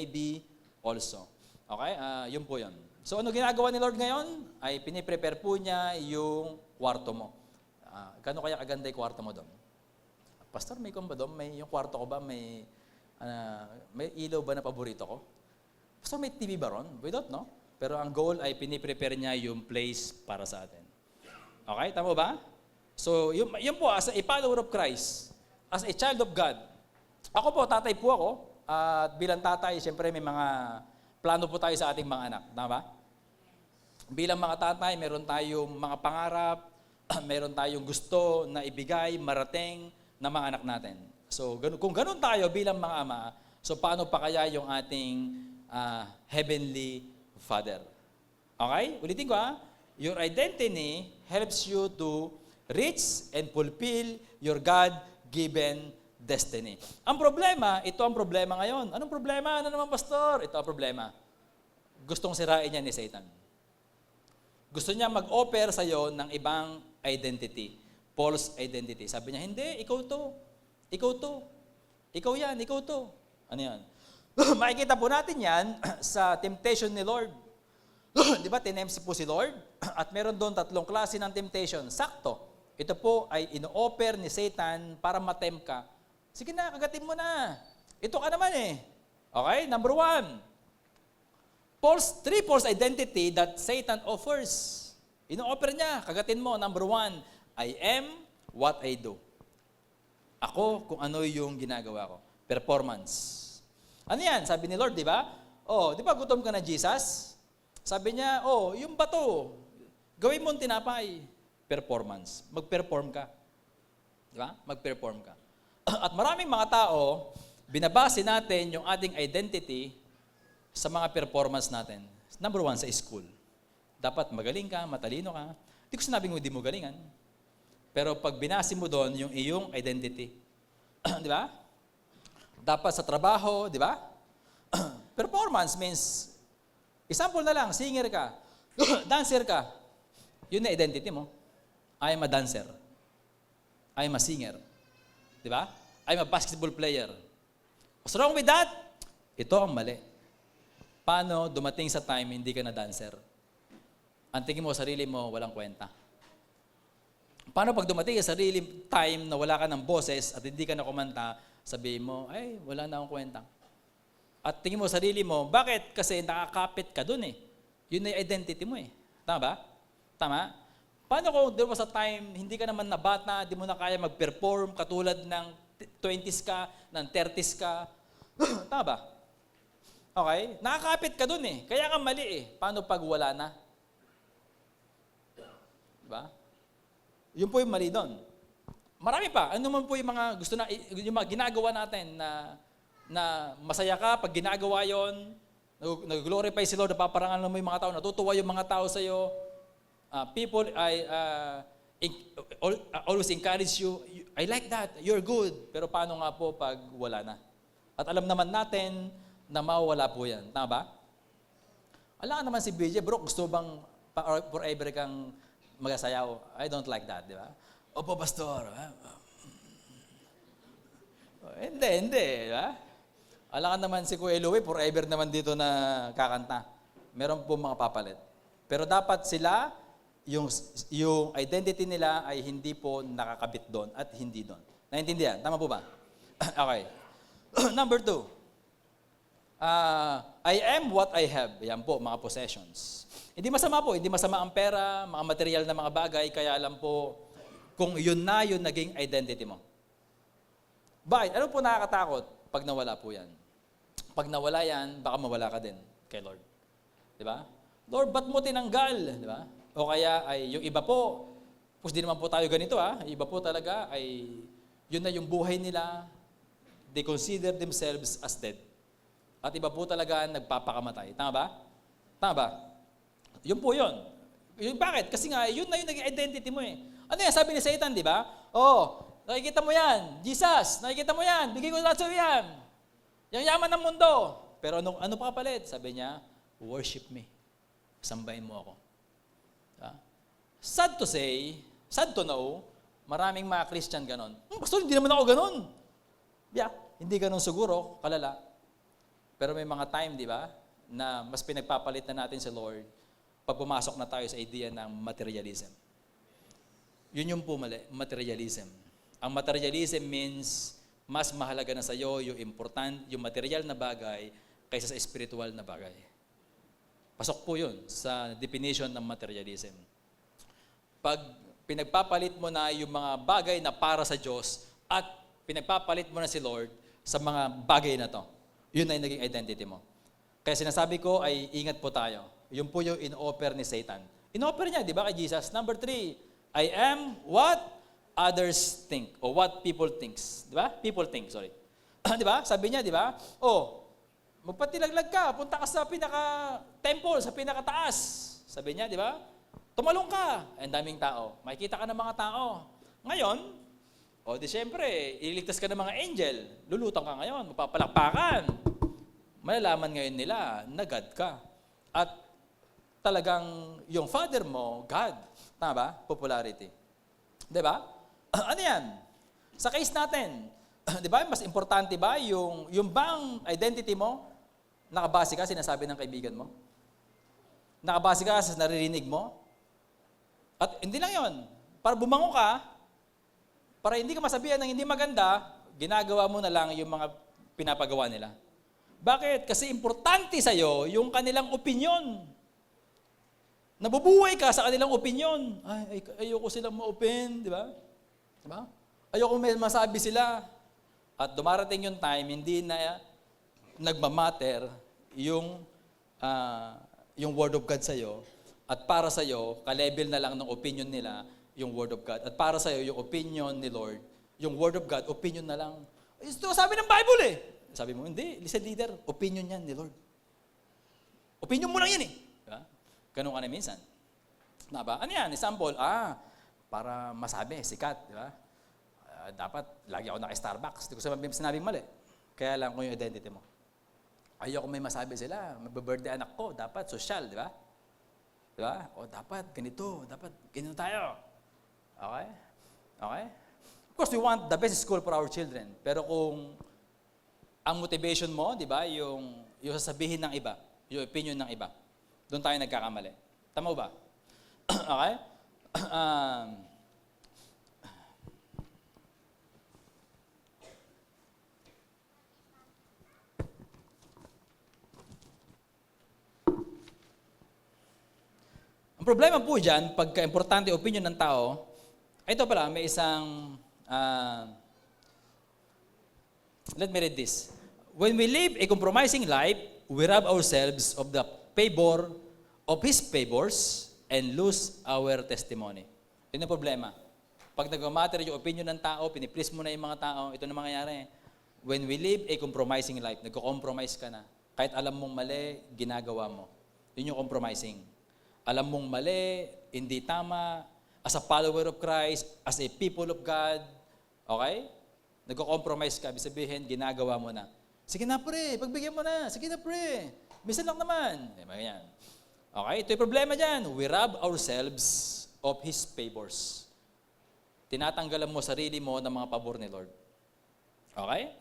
be also. Okay? Yun po yun. So ano ginagawa ni Lord ngayon? Ay piniprepare po niya yung kwarto mo. Kano kaya kaganda yung kwarto mo doon? Pastor, may ba doon? Yung kwarto ko ba, may ilaw ba na paborito ko? Pastor, may TV ba ron? We don't know. Pero ang goal ay piniprepare niya yung place para sa atin. Okay? Tama ba? So, yun po, as a follower of Christ, as a child of God, ako po, tatay po ako, at bilang tatay, siyempre may mga plano po tayo sa ating mga anak. Tama ba? Bilang mga tatay, meron tayong mga pangarap, meron tayong gusto na ibigay, marating na mga anak natin. So, kung ganun tayo bilang mga ama, so paano pa kaya yung ating Heavenly Father? Okay? Ulitin ko Your identity helps you to reach and fulfill your God-given destiny. Ang problema, ito ang problema ngayon. Anong problema? Ano naman, pastor? Ito ang problema. Gustong sirain niya ni Satan. Gusto niya mag-offer sa iyo ng ibang identity, false identity. Sabi niya, hindi, ikaw to. Ikaw to. Ikaw yan, ikaw to. Ano yan? Makikita po natin yan sa temptation ni Lord. Di ba, tinempt po si Lord? At meron doon 3 klase ng temptation. Sakto. Ito po ay ino-offer ni Satan para matempt ka. Sige na, kagatin mo na. Ito ka naman Okay, number 1. 3 false identity that Satan offers. Ino-offer niya, kagatin mo. Number 1, I am what I do. Ako kung ano yung ginagawa ko. Performance. Ano yan? Sabi ni Lord, di ba? Di ba gutom ka na, Jesus? Sabi niya, yung bato, gawin mo ang tinapay. Performance. Mag-perform ka. Di ba? Mag-perform ka. At maraming mga tao, binabase natin yung ating identity sa mga performance natin. Number 1, sa school. Dapat magaling ka, matalino ka. Hindi ko sinabing hindi mo galingan. Pero pag binasi mo doon yung iyong identity. Di ba? Dapat sa trabaho, di ba? Performance means, example na lang, singer ka, dancer ka. Yun na identity mo. I am a dancer. I am a singer. Di ba? I am a basketball player. What's wrong with that? Ito ang mali. Paano dumating sa time hindi ka na dancer? Ang tingin mo, sarili mo, walang kwenta. Paano pag dumating sa sarili time na wala ka ng boses at hindi ka na kumanta, sabihin mo, ay, wala na akong kwenta. At tingin mo sarili mo, bakit? Kasi nakakapit ka dun Yun na yung identity mo Tama ba? Tama? Paano kung there was a time, hindi ka naman na bata, hindi mo na kaya mag-perform katulad ng 20s ka, ng 30s ka. Tama ba? Okay? Nakakapit ka dun Kaya ka mali Paano pag wala na? Diba? Yun po yung mali doon. Marami pa. Ano man po yung mga gusto na, yung mga ginagawa natin na masaya ka pag ginagawa yon, nag-glorify si Lord, napaparangalan mo yung mga tao, natutuwa yung mga tao sa iyo. People always encourage you. I like that. You're good. Pero paano nga po pag wala na? At alam naman natin na mawawala po yan. Tama ba? Alam naman si BJ, bro, gusto bang forever kang magasayaw? I don't like that, di ba? Opo, pastor. Hindi, di ba? Alam ka naman si Kuya Louie, forever naman dito na kakanta. Meron po mga papalit. Pero dapat sila, yung identity nila ay hindi po nakakabit doon at hindi doon. Naintindihan? Tama po ba? Okay. Number 2. I am what I have. Yan po, mga possessions. Hindi masama po, hindi masama ang pera, mga material na mga bagay, kaya alam po kung yun na yung naging identity mo. Bakit? Ano po nakakatakot pag nawala po yan? Pag nawala yan, baka mawala ka din kay Lord. Di ba? Lord, ba't mo tinanggal? Di ba? O kaya ay yung iba po, kung di naman po tayo ganito yung iba po talaga ay yun na yung buhay nila, they consider themselves as dead. At iba po talaga nagpapakamatay. Tama ba? Tama ba? Yun po yun. Yun bakit? Kasi nga, yun na yung naging identity mo eh. Ano yan? Sabi ni Satan, di ba? Oh, nakikita mo yan. Jesus, nakikita mo yan. Bigay ko lahat sa yan. Yung yaman ng mundo. Pero ano pa kapalit? Sabi niya, worship me. Sambahin mo ako. Diba? Sad to say, sad to know, maraming mga Christian ganon. Pastor, hindi naman ako ganon. Yeah, hindi ganon siguro, kalala. Pero may mga time, di ba, na mas pinagpapalit na natin sa Lord pag pumasok na tayo sa idea ng materialism. Yun yung po mali, materialism. Ang materialism means mas mahalaga na sa iyo yung yung material na bagay kaysa sa spiritual na bagay. Pasok po yun sa definition ng materialism. Pag pinagpapalit mo na yung mga bagay na para sa Diyos at pinagpapalit mo na si Lord sa mga bagay na to, yun na yung naging identity mo. Kaya sinasabi ko ay ingat po tayo. Yun po yung in-offer ni Satan. In-offer niya, di ba, kay Jesus? Number 3, I am what others think or what people thinks. Di ba? People think, sorry. Di ba? Sabi niya, di ba? Oh, magpatilaglag ka, punta ka sa pinaka-temple, sa pinaka-taas. Sabi niya, di ba? Tumalong ka. Ang daming tao. Makikita ka ng mga tao. Ngayon, o di syempre, ililigtas ka ng mga angel. Lulutang ka ngayon, mapapalakpakan. Malalaman ngayon nila na God ka. At talagang yung father mo, God. Tama ba? Popularity. Di ba? Ano yan? Sa case natin, di ba, mas importante ba yung bang identity mo, nakabase ka, sinasabi ng kaibigan mo? Nakabase ka sa naririnig mo? At hindi lang yon, para bumango ka, para hindi ka masabihan ng hindi maganda, ginagawa mo na lang yung mga pinapagawa nila. Bakit? Kasi importante sa'yo yung kanilang opinyon. Nabubuhay ka sa kanilang opinyon. Ay, ayoko silang ma-open, di ba? Diba? Ayoko may masabi sila. At dumarating yung time, hindi na nagmamatter yung word of God sa'yo. At para sa'yo, ka-level na lang ng opinion nila yung word of God. At para sa'yo, yung opinion ni Lord, yung word of God, opinion na lang. Ito sabi ng Bible eh. Sabi mo, hindi, listen leader, opinion yan ni Lord. Opinion mo lang yan eh. Diba? Ganun ka na minsan. Diba? Ano yan? Example, para masabi, sikat, di ba? Dapat, lagi ako naka-Starbucks. Hindi ko sinabing mali. Kaya lang ko yung identity mo. Ayoko may masabi sila, mag-birthday anak ko, dapat social, di ba? Di ba? O dapat ganito tayo. Okay? Okay? Of course, we want the best school for our children. Pero kung ang motivation mo, di ba, yung sasabihin ng iba, yung opinion ng iba, doon tayo nagkakamali. Tama ba? Okay? Ang problema po dyan, pagka-importante opinion ng tao, ito pala, may isang, let me read this. When we live a compromising life, we rob ourselves of the favor of His favors and lose our testimony. Yun ang problema. Pag nag-matter yung opinion ng tao, piniplease mo na yung mga tao, ito na mangyayari. When we live a compromising life, nagko-compromise ka na. Kahit alam mong mali, ginagawa mo. Yun yung compromising. Alam mong mali, hindi tama, as a follower of Christ, as a people of God, okay? Nagko-compromise ka, ibig sabihin, ginagawa mo na. Sige na pre, pagbigyan mo na. Sige na pre, minsan lang naman. Yan. Okay, ito yung problema dyan. We rob ourselves of His favors. Tinatanggalan mo sarili mo ng mga pabor ni Lord. Okay?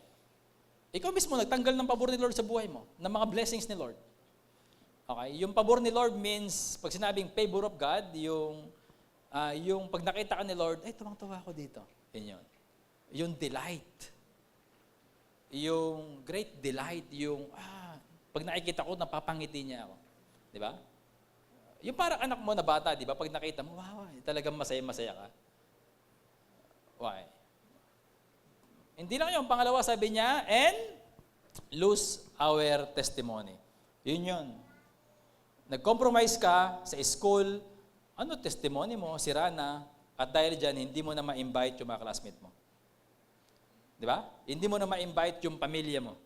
Ikaw mismo nagtanggal ng pabor ni Lord sa buhay mo, ng mga blessings ni Lord. Okay? Yung pabor ni Lord means, pag sinabing favor of God, yung pag nakita ka ni Lord, ay, tuwang-tuwa ako dito. Yun yun. Yung delight. Yung great delight, yung, pag nakikita ko, napapangiti niya ako. Di ba? Yung parang anak mo na bata, di ba? Pag nakita mo, wow, talagang masaya-masaya ka. Why? Hindi lang yung pangalawa, sabi niya, and lose our testimony. Yun yun. Nag-compromise ka sa school, ano testimony mo, sira na, at dahil dyan, hindi mo na ma-invite yung mga classmate mo. Di ba? Hindi mo na ma-invite yung pamilya mo.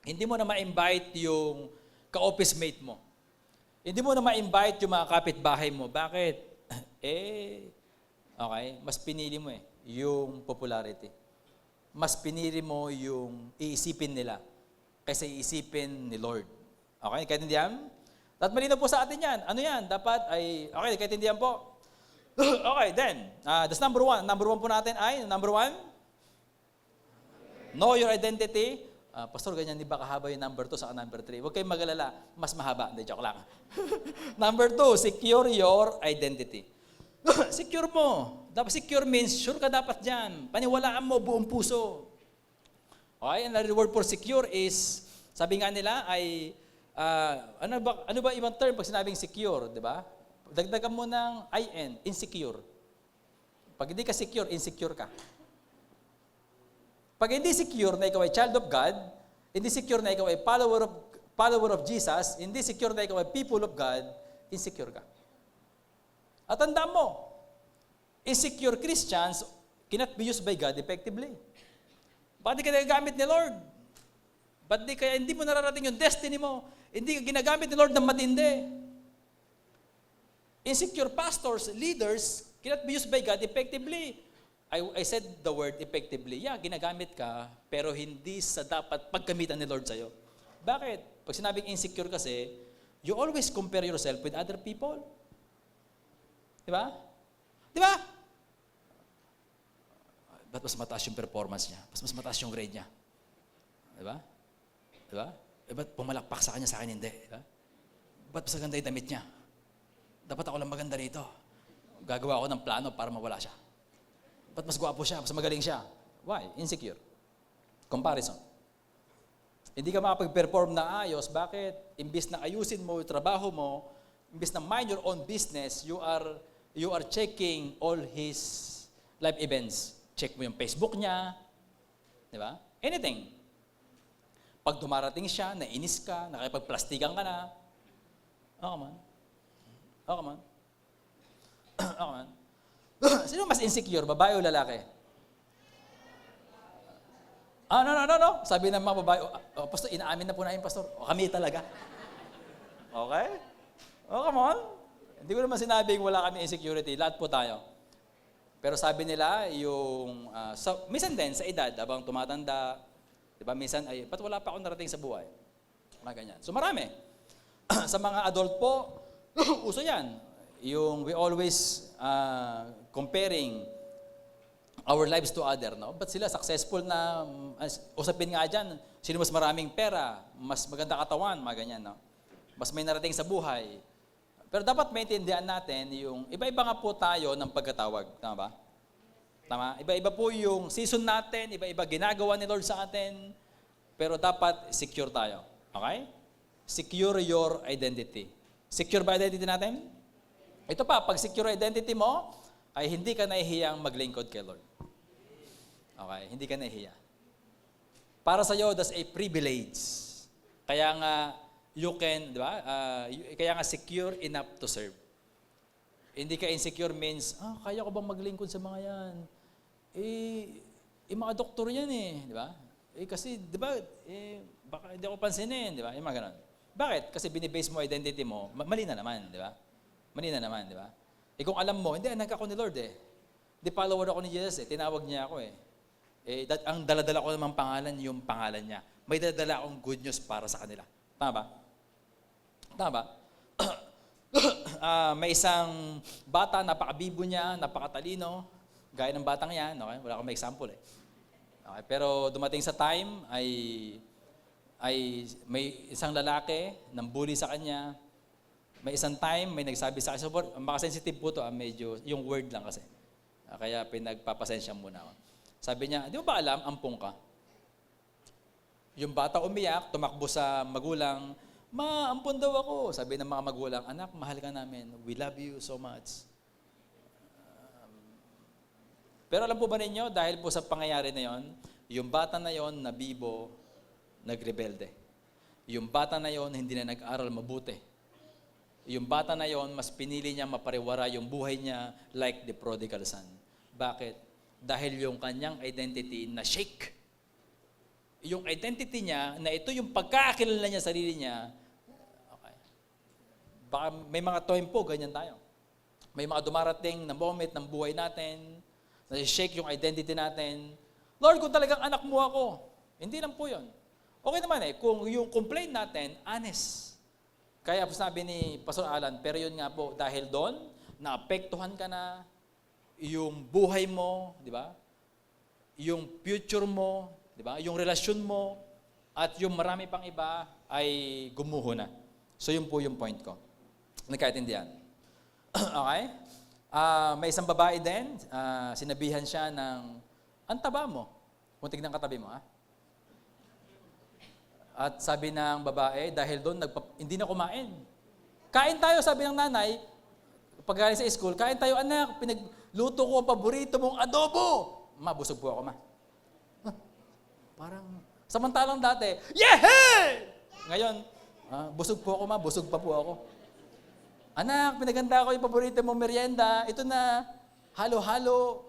Hindi mo na ma-invite yung ka-office mate mo. Hindi mo na ma-invite yung mga kapitbahay mo. Bakit? Okay, mas pinili mo yung popularity. Mas pinili mo yung iisipin nila kaysa iisipin ni Lord. Okay, kaintindihan? At malinaw po sa atin yan. Ano yan? Dapat ay, okay, kaintindihan po. Okay, then, that's number one. Number one po natin ay, number one, know your identity. Pastor, ganyan, di ba kahaba yung number 2 sa number 3? Huwag kayong mag-alala, mas mahaba. Hindi, joke lang. Number 2, secure your identity. Secure mo. Dapat secure means, sure ka dapat dyan. Paniwalaan mo buong puso. Okay, and the word for secure is, sabi nga nila ay, ano ba ibang term pag sinabing secure, di ba? Dagdagan mo ng IN, insecure. Pag hindi ka secure, insecure ka. Pag hindi secure na ikaw ay child of God, hindi secure na ikaw ay follower of Jesus, hindi secure na ikaw ay people of God, insecure ka. At tandaan mo, insecure Christians cannot be used by God effectively. Bakit di ka nagagamit ni Lord? Ba't kaya hindi mo nararating yung destiny mo? Hindi ka ginagamit ni Lord ng matindi. Insecure pastors, leaders, cannot be used by God effectively. I said the word effectively. Yeah, ginagamit ka, pero hindi sa dapat pagkamitan ni Lord sa'yo. Bakit? Pag sinabing insecure kasi, you always compare yourself with other people. Di ba? Di ba? Ba't mas mataas yung performance niya? Mas mataas yung grade niya? Di ba? Di ba? Ba't pumalakpak sa kanya, sa akin hindi? Di ba? Ba't mas maganda yung damit niya? Dapat ako lang maganda rito. Gagawa ako ng plano para mawala siya. Ba't mas gwapo siya? Mas magaling siya? Why? Insecure. Comparison. Hindi ka makapag-perform na ayos. Bakit? Imbis na ayusin mo yung trabaho mo, imbis na mind your own business, you are checking all his life events. Check mo yung Facebook niya. Di ba? Anything. Pag dumarating siya, nainis ka, nakipagplastikan ka na, oh, come on. Oh, come on. Oh, come on. Sino mas insecure, babae o lalaki? No. Sabi ng mga babae, pastor, inaamin na po namin, pastor. Kami talaga. Okay? Oh, come on. Hindi ko naman sinabing wala kami insecurity. Lahat po tayo. Pero sabi nila, minsan din sa edad, habang tumatanda, di ba, minsan, ba't wala pa akong narating sa buhay? Mga ganyan. So marami. Sa mga adult po, uso yan. Yung we always comparing our lives to other, no? But sila successful na, usapin nga dyan, sino mas maraming pera, mas maganda katawan, mga ganyan, no? Mas may narating sa buhay. Pero dapat maintindihan natin yung, iba-iba nga po tayo ng pagkatawag, tama ba? Tama? Iba-iba po yung season natin, iba-iba ginagawa ni Lord sa atin, pero dapat secure tayo. Okay? Secure your identity. Secure ba identity natin? Ito pa, pag secure identity mo, ay hindi ka nahihiyang maglingkod kay Lord. Okay, hindi ka nahihiya. Para sa iyo, that's a privilege. Kaya nga, you can, di ba? Kaya nga secure enough to serve. Hindi ka insecure means, kaya ko bang maglingkod sa mga yan? Mga doktor yan di ba? Kasi, di ba, baka hindi ako pansinin, di ba? Yung mga ganun. Bakit? Kasi binibase mo identity mo, mali na naman, di ba? Mali na naman, di ba? Kung alam mo, hindi, anak ako ni Lord Di follower ako ni Jesus tinawag niya ako ang daladala ko namang pangalan, yung pangalan niya. May daladala akong good news para sa kanila. Tama ba? Tama ba? May isang bata, napakabibo niya, napakatalino, gaya ng batang yan, okay? Wala akong may example Okay, pero dumating sa time ay may isang lalaki nang bully sa kanya. May isang time, may nagsabi sa akin, makasensitive po to, medyo, yung word lang kasi. Kaya pinagpapasensya muna ako. Sabi niya, di mo ba alam, ampong ka? Yung bata umiyak, tumakbo sa magulang, ampon daw ako. Sabi ng mga magulang, anak, mahal ka namin. We love you so much. Pero alam po ba ninyo, dahil po sa pangyayari na yon, yung bata na yon, nabibo, nagrebelde. Yung bata na yon, hindi na nag-aral mabuti. Yung bata na yon, mas pinili niya mapariwara yung buhay niya like the prodigal son. Bakit? Dahil yung kanyang identity na shake. Yung identity niya, na ito yung pagkakilala niya sa sarili niya, okay. Baka may mga time po, ganyan tayo. May mga dumarating na moment ng buhay natin, na-shake yung identity natin. Lord, kung talagang anak mo ako, hindi lang po yun. Okay naman kung yung complaint natin, honest. Kaya po sabi ni Pastor Alan, pero yun nga po, dahil doon, naapektuhan ka na, yung buhay mo, di ba? Yung future mo, di ba? Yung relasyon mo, at yung marami pang iba ay gumuho na. So yun po yung point ko. Nagkaintindihan. Okay? May isang babae din, sinabihan siya ng, ang taba mo. Kung tignan katabi mo, At sabi ng babae, dahil doon, hindi na kumain. Kain tayo, sabi ng nanay, pag galing sa school, kain tayo anak, pinagluto ko ang paborito mong adobo. Busog po ako, ma. Parang, samantalang dati, yehey! Ngayon, busog po ako, ma, busog pa po ako. Anak, pinaganda ko yung paborito mong merienda, ito na, halo-halo.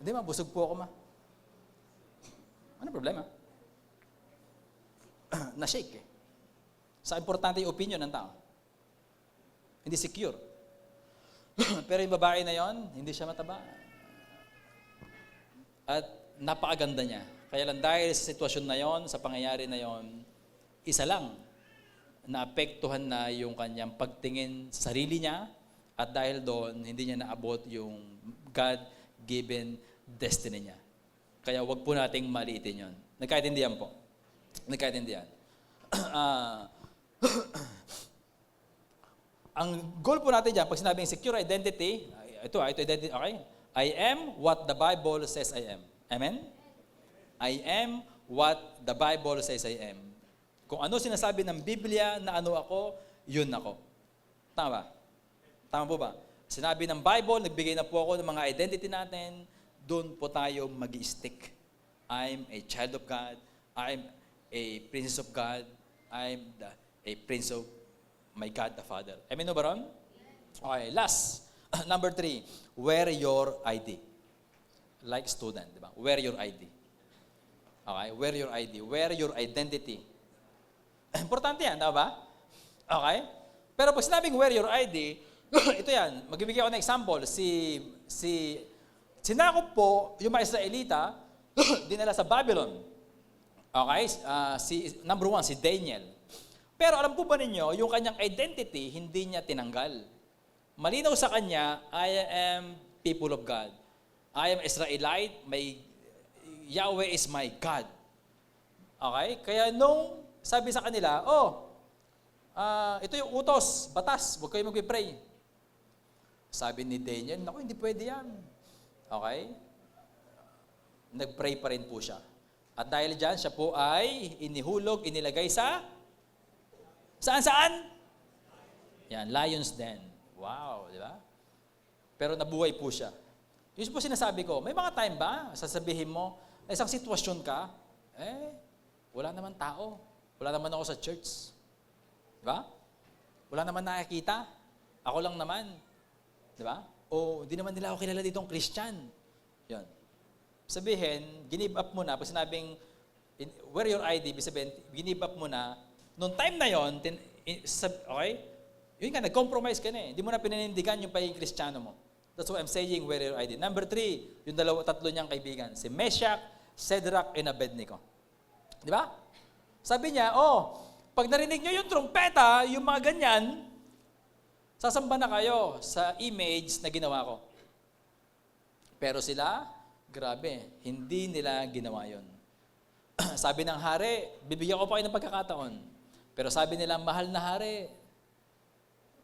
Hindi, ma, busog po ako, ma. Ano problema? Na-shake Sa importante yung opinion ng tao. Hindi secure. Pero yung babae na yon, hindi siya mataba. At napakaganda niya. Kaya lang dahil sa sitwasyon na yon, sa pangyayari na yon, isa lang, naapektuhan na yung kanyang pagtingin sa sarili niya at dahil doon, hindi niya naabot yung God-given destiny niya. Kaya wag po nating maliitin yon. Nagkaintindihan po. Nagkaintindihan. Ang goal po natin dyan, pag sinabing secure identity, ito identity, okay? I am what the Bible says I am. Amen? I am what the Bible says I am. Kung ano sinasabi ng Biblia na ano ako, yun ako. Tama ba? Tama po ba? Sinabi ng Bible, nagbigay na po ako ng mga identity natin, doon po tayo mag-i-stick. I'm a child of God. I'm a princess of God. I'm a prince of my God the Father. Amen o ba ron? Okay, last. Number 3, wear your ID. Like student, di ba? Wear your ID. Okay, wear your ID. Wear your identity. Importante yan, tama ba? Okay? Pero pag sinabing wear your ID, ito yan, magbibigay ako ng example. Sinakop po yung mga Israelita, dinala sa Babylon. Okay? Number 1, si Daniel. Pero alam po ba ninyo, yung kanyang identity, hindi niya tinanggal. Malinaw sa kanya, I am people of God. I am Israelite, Yahweh is my God. Okay? Kaya nung sabi sa kanila, ito yung utos, batas, huwag kayo mag-pray. Sabi ni Daniel, naku, hindi pwede yan. Okay? Nag-pray pa rin po siya. At dahil dyan, siya po ay inihulog, inilagay sa saan? Yan, lion's den. Wow, di ba? Pero nabuhay po siya. Yun po sinasabi ko, may mga time ba, sasabihin mo, na isang sitwasyon ka, wala naman tao. Wala naman ako sa church. Di ba? Wala naman nakikita. Ako lang naman. Di ba? O, di naman nila ako kilala ditong Christian. Yun. Sabihin, give up mo na. Pag sinabing, where your ID, sabihin, give up mo na. Noong time na yon, okay? Yun nga, nag-compromise ka na eh. Hindi mo na pinanindigan yung pagiging Kristiyano mo. That's why I'm saying, where your ID. Number 3, yung tatlo niyang kaibigan. Si Meshach, Shadrach, and Abednego. Di ba? Sabi niya, pag narinig niyo yung trumpeta, yung mga ganyan, sasamba na kayo sa image na ginawa ko. Pero sila, grabe, hindi nila ginawa yon. Sabi ng hari, bibigyan ko pa kayo ng pagkakataon. Pero sabi nila, mahal na hari,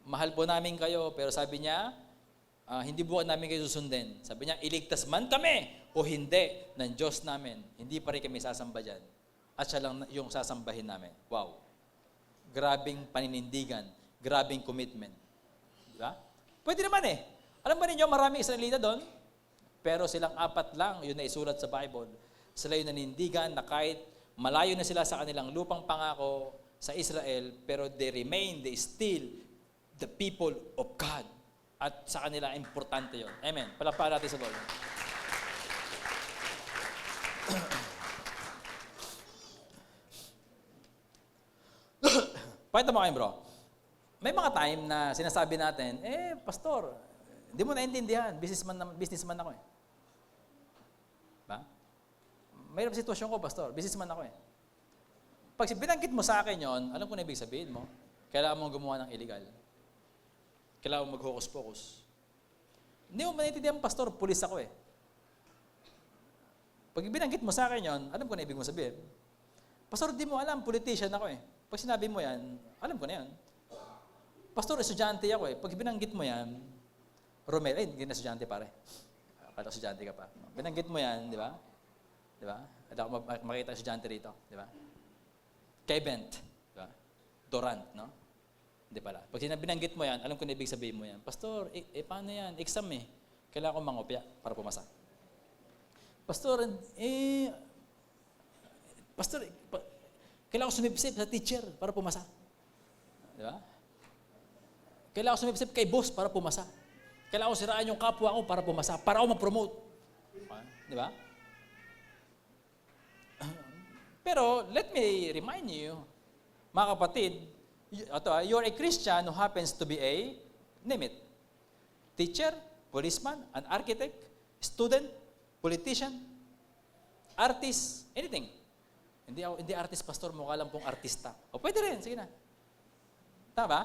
mahal po namin kayo. Pero sabi niya, hindi po namin kayo susundin. Sabi niya, iligtas man kami o hindi ng Diyos namin. Hindi pa rin kami sasamba dyan. At siya lang yung sasambahin namin. Wow. Grabing paninindigan. Grabing commitment. Diba? Pwede naman eh. Alam ba ninyo, maraming Israelita doon? Pero silang 4 lang, yun na isulat sa Bible. Sila yung nanindigan na kahit malayo na sila sa kanilang lupang pangako sa Israel, pero they still the people of God. At sa kanila, importante yun. Amen. Palakpakan natin sa Lord. Pakita mo kayo, bro. May mga time na sinasabi natin, pastor, hindi mo naintindihan. Businessman ako eh. Ba? Mayroong sitwasyon ko, pastor. Businessman ako eh. Pag binanggit mo sa akin yon, alam ko na ibig sabihin mo. Kailangan mong gumawa ng illegal. Kailangan mong mag-focus. Hindi mo maintindihan, pastor, pulis ako eh. Pag binanggit mo sa akin yon, alam ko na ibig mo sabihin. Pastor, di mo alam, politician ako eh. Pag sinabi mo yan, alam ko na yan. Pastor, estudyante ako eh. Pag binanggit mo yan, Romel, hindi na estudyante pare. Akala estudyante ka pa. Binanggit mo yan, di ba? Di ba? At ako makita estudyante rito, di ba? Kevent, di ba? Dorant, no? Hindi pala. Pag binanggit mo yan, alam ko na ibig sabihin mo yan. Pastor, paano yan? Exam eh. Kailangan ko mangopya para pumasa. Pastor, kailangan ko sumipsip sa teacher para pumasa. Di ba? Kailangan ko sumipsip kay boss para pumasa. Kailangan ko siraan yung kapwa ko para pumasa, para ako mag-promote. Di ba? Pero, let me remind you, mga kapatid, you're a Christian who happens to be a, name it, teacher, policeman, an architect, student, politician, artist, anything. Hindi artist, pastor, mukha lang pong artista. O pwede rin, sige na. Tama ba?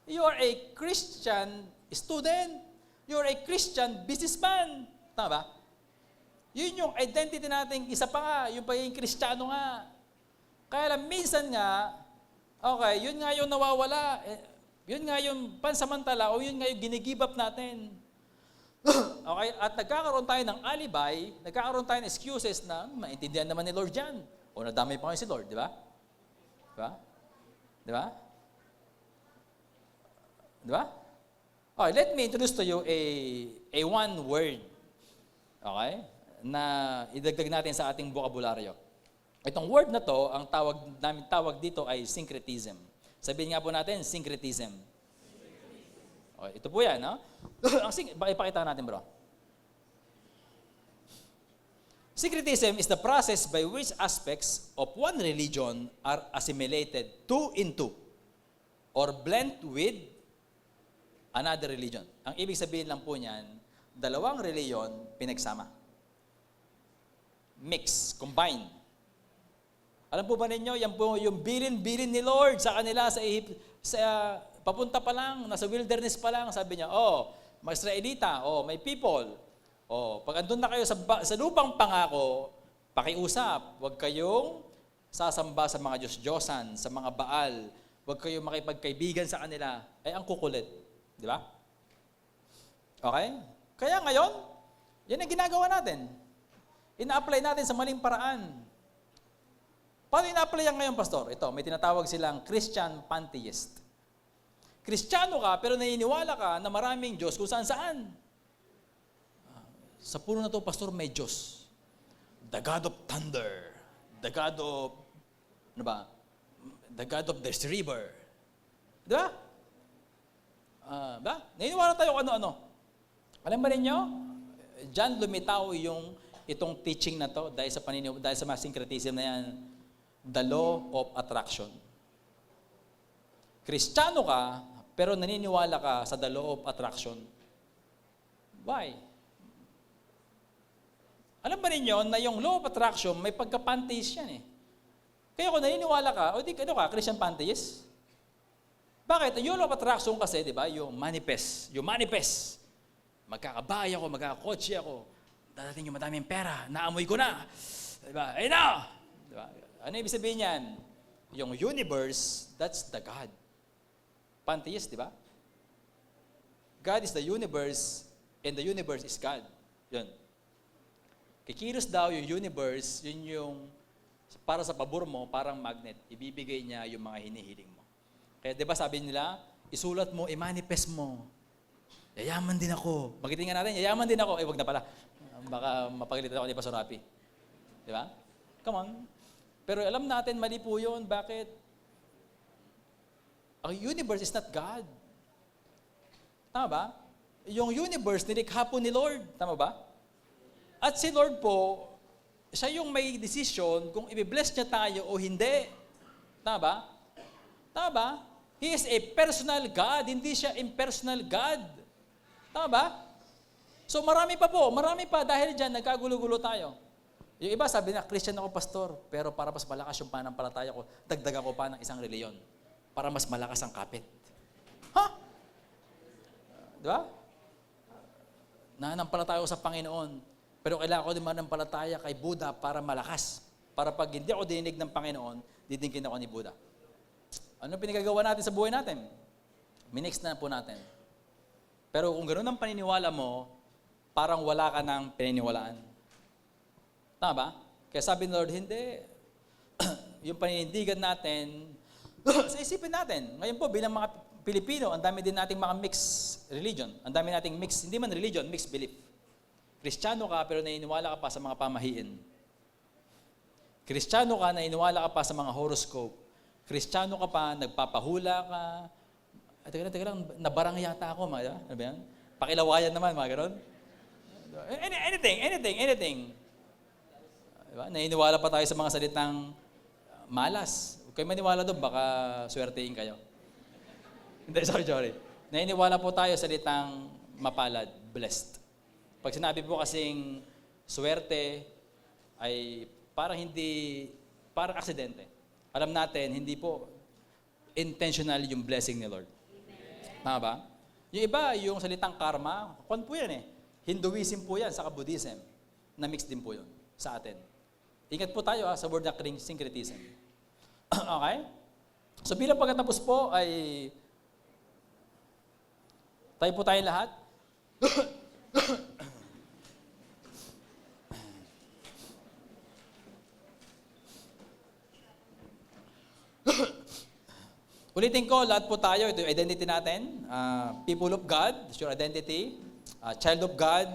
You are a Christian student. You are a Christian businessman. Tama ba? Yun yung identity natin, isa pa nga, yung pagiging Kristiyano nga. Kaya lang, minsan nga, okay, yun nga yung nawawala. Yun nga yung pansamantala o yun nga yung ginigive up natin. Okay? At nagkakaroon tayo ng alibay, nagkakaroon tayo ng excuses na maintindihan naman ni Lord yan. O nadamay pa kayo si Lord, di ba? Di ba? Di ba? Di ba? Okay, let me introduce to you a one word. Okay? Na idagdag natin sa ating bokabularyo. Itong word na to, ang tawag dito ay syncretism. Sabihin nga po natin, syncretism. Okay, ito po yan, no? Ipakita natin, bro. Syncretism is the process by which aspects of one religion are assimilated into or blend with another religion. Ang ibig sabihin lang po niyan, dalawang reliyon pinagsama. Mix, combine. Alam po ba ninyo, yan po yung bilin ni Lord sa kanila sa papunta pa lang, nasa wilderness pa lang, sabi niya, mga Israelita, may people. Pag andun na kayo sa lupang pangako, pakiusap, huwag kayong sasamba sa mga Diyos-Diyosan, sa mga Baal, huwag kayong makipagkaibigan sa kanila. Ang kukulit. Di ba? Okay? Kaya ngayon, yan ang ginagawa natin. Ina-apply natin sa maling paraan. Paano ina-apply yan ngayon, pastor? Ito, may tinatawag silang Christian pantheist. Kristiyano ka, pero naniniwala ka na maraming Diyos kung saan-saan. Sa puno na to, pastor, may Diyos. The God of thunder. The God of, The God of this river. Di ba? Naniniwala tayo kung ano-ano. Alam ba ninyo, diyan lumitaw itong teaching na to dahil sa mga syncretism na yan, the law of attraction. Kristiyano ka, pero naniniwala ka sa the law of attraction. Why? Alam ba ninyo na yung law of attraction, may pagka-pantheist yan eh. Kaya kung naniniwala ka, o di ano ka, Christian pantheist? Bakit? Yung law of attraction kasi, di ba, yung manifest. Magkakabahay ako, magkakakotse ako, dadating yung madaming pera, naamoy ko na. Di ba? Ayun na! Di ba? Ano ibig sabihin yan? Yung universe, that's the God. Pantheist, di ba? God is the universe, and the universe is God. Yun. Kikilos daw yung universe, yun yung para sa pabor mo, parang magnet. Ibibigay niya yung mga hinihiling mo. Kaya di ba sabi nila, isulat mo, i-manifest mo. Yayaman din ako. Magitingnan natin, yayaman din ako. Wag na pala. Baka mapagalitan ako ni Pastor Rapi. Di ba? Come on. Pero alam natin, mali po yun. Bakit? Ang universe is not God. Tama ba? Yung universe, nilikha po ni Lord. Tama ba? At si Lord po, siya yung may decision kung i-bless niya tayo o hindi. Tama ba? Tama ba? He is a personal God, hindi siya impersonal God. Tama ba? So marami pa dahil dyan nagkagulo-gulo tayo. Yung iba sabi na, Christian ako pastor, pero para mas malakas yung pananampalataya ko, dagdagan ko pa ng isang reliyon para mas malakas ang kapit. Ha? Di ba? Nananampalataya ko sa Panginoon, pero kailangan ko din manampalataya kay Buddha para malakas. Para pag hindi ako dinig ng Panginoon, didingin ako ni Buddha. Ano pinagagawa natin sa buhay natin? Minix na po natin. Pero kung ganoon ang paniniwala mo, parang wala ka ng pininiwalaan. Tama ba? Kaya sabi ng Lord, hindi. Yung paninindigan natin, sa isipin natin. Ngayon po, bilang mga Pilipino, ang dami din nating mga mixed religion. Ang dami nating mixed, hindi man religion, mixed belief. Kristiyano ka, pero naniniwala ka pa sa mga pamahiin. Kristiyano ka, naniniwala ka pa sa mga horoscope. Kristiyano ka pa, nagpapahula ka. At teka lang, nabarang yata ako, mga, ano ba yan? Pakilawayan naman, mga gano'n. Anything. Diba? Naniniwala pa tayo sa mga salitang malas. Huwag kayo maniwala doon, baka swertein kayo. Hindi, sorry. Naniniwala po tayo sa salitang mapalad, blessed. Pag sinabi po kasing swerte, ay parang aksidente. Alam natin, hindi po intentional yung blessing ni Lord. Tama ba? Yung iba, yung salitang karma, kung po yan eh. Hinduism po yan, saka Buddhism. Na-mix din po yun sa atin. Ingat po tayo sa word na syncretism. Okay? So bilang pagkatapos po ay tayo po tayong lahat. Ulitin ko, lahat po tayo, ito yung identity natin. People of God, it's your identity. Child of God,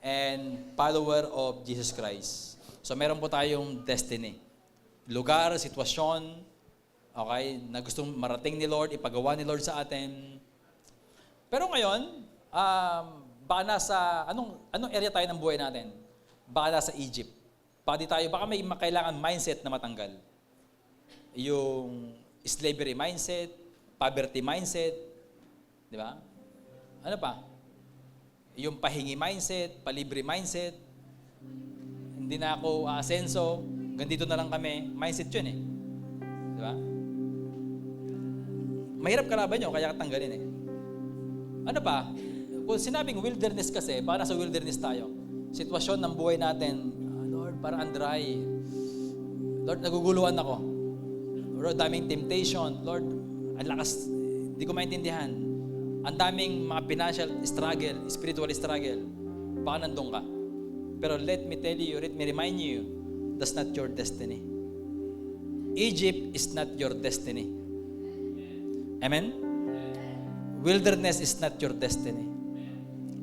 and follower of Jesus Christ. So meron po tayong destiny. Lugar, sitwasyon, okay, na gustong marating ni Lord, ipagawa ni Lord sa atin. Pero ngayon, baka nasa, anong area tayo ng buhay natin? Baka nasa Egypt. Baka may kailangan mindset na matanggal. Yung slavery mindset, poverty mindset, di ba? Ano pa? Yung pahingi mindset, palibre mindset, hindi na ako aasenso, ganito na lang kami, mindset yun eh. Di ba? Mahirap kalaban nyo, kaya tanggalin eh. Ano pa? Kung sinabing wilderness kasi, baka nasa wilderness tayo. Sitwasyon ng buhay natin, Lord, parang dry. Lord, naguguluhan ako. Lord, daming temptation. Lord, ang lakas, hindi ko maintindihan. Ang daming mga financial struggle, spiritual struggle. Baka nandun ka. Pero let me remind you, that's not your destiny. Egypt is not your destiny. Amen? Wilderness is not your destiny.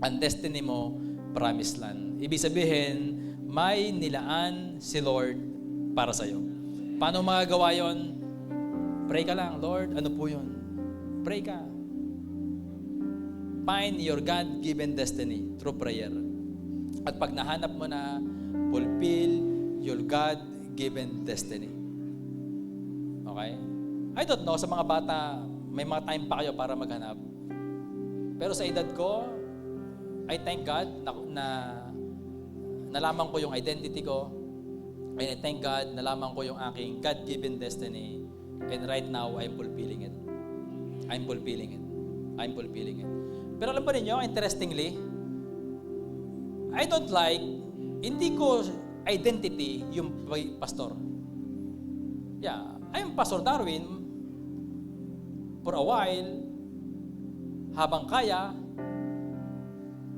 Ang destiny mo, promised land. Ibig sabihin, may nilaan si Lord para sa'yo. Paano magagawa yon? Pray ka lang, Lord, ano po yun? Pray ka. Find your God-given destiny through prayer. At pag nahanap mo na, fulfill your God-given destiny. Okay? I don't know, sa mga bata, may mga time pa kayo para maghanap. Pero sa edad ko, I thank God na nalaman ko yung identity ko. And I thank God, nalaman ko yung aking God-given destiny. And right now, I'm fulfilling it. I'm fulfilling it. I'm fulfilling it. Pero alam ba ninyo, interestingly, I don't like, hindi ko identity yung pastor. Yeah, I'm Pastor Darwin for a while, habang kaya,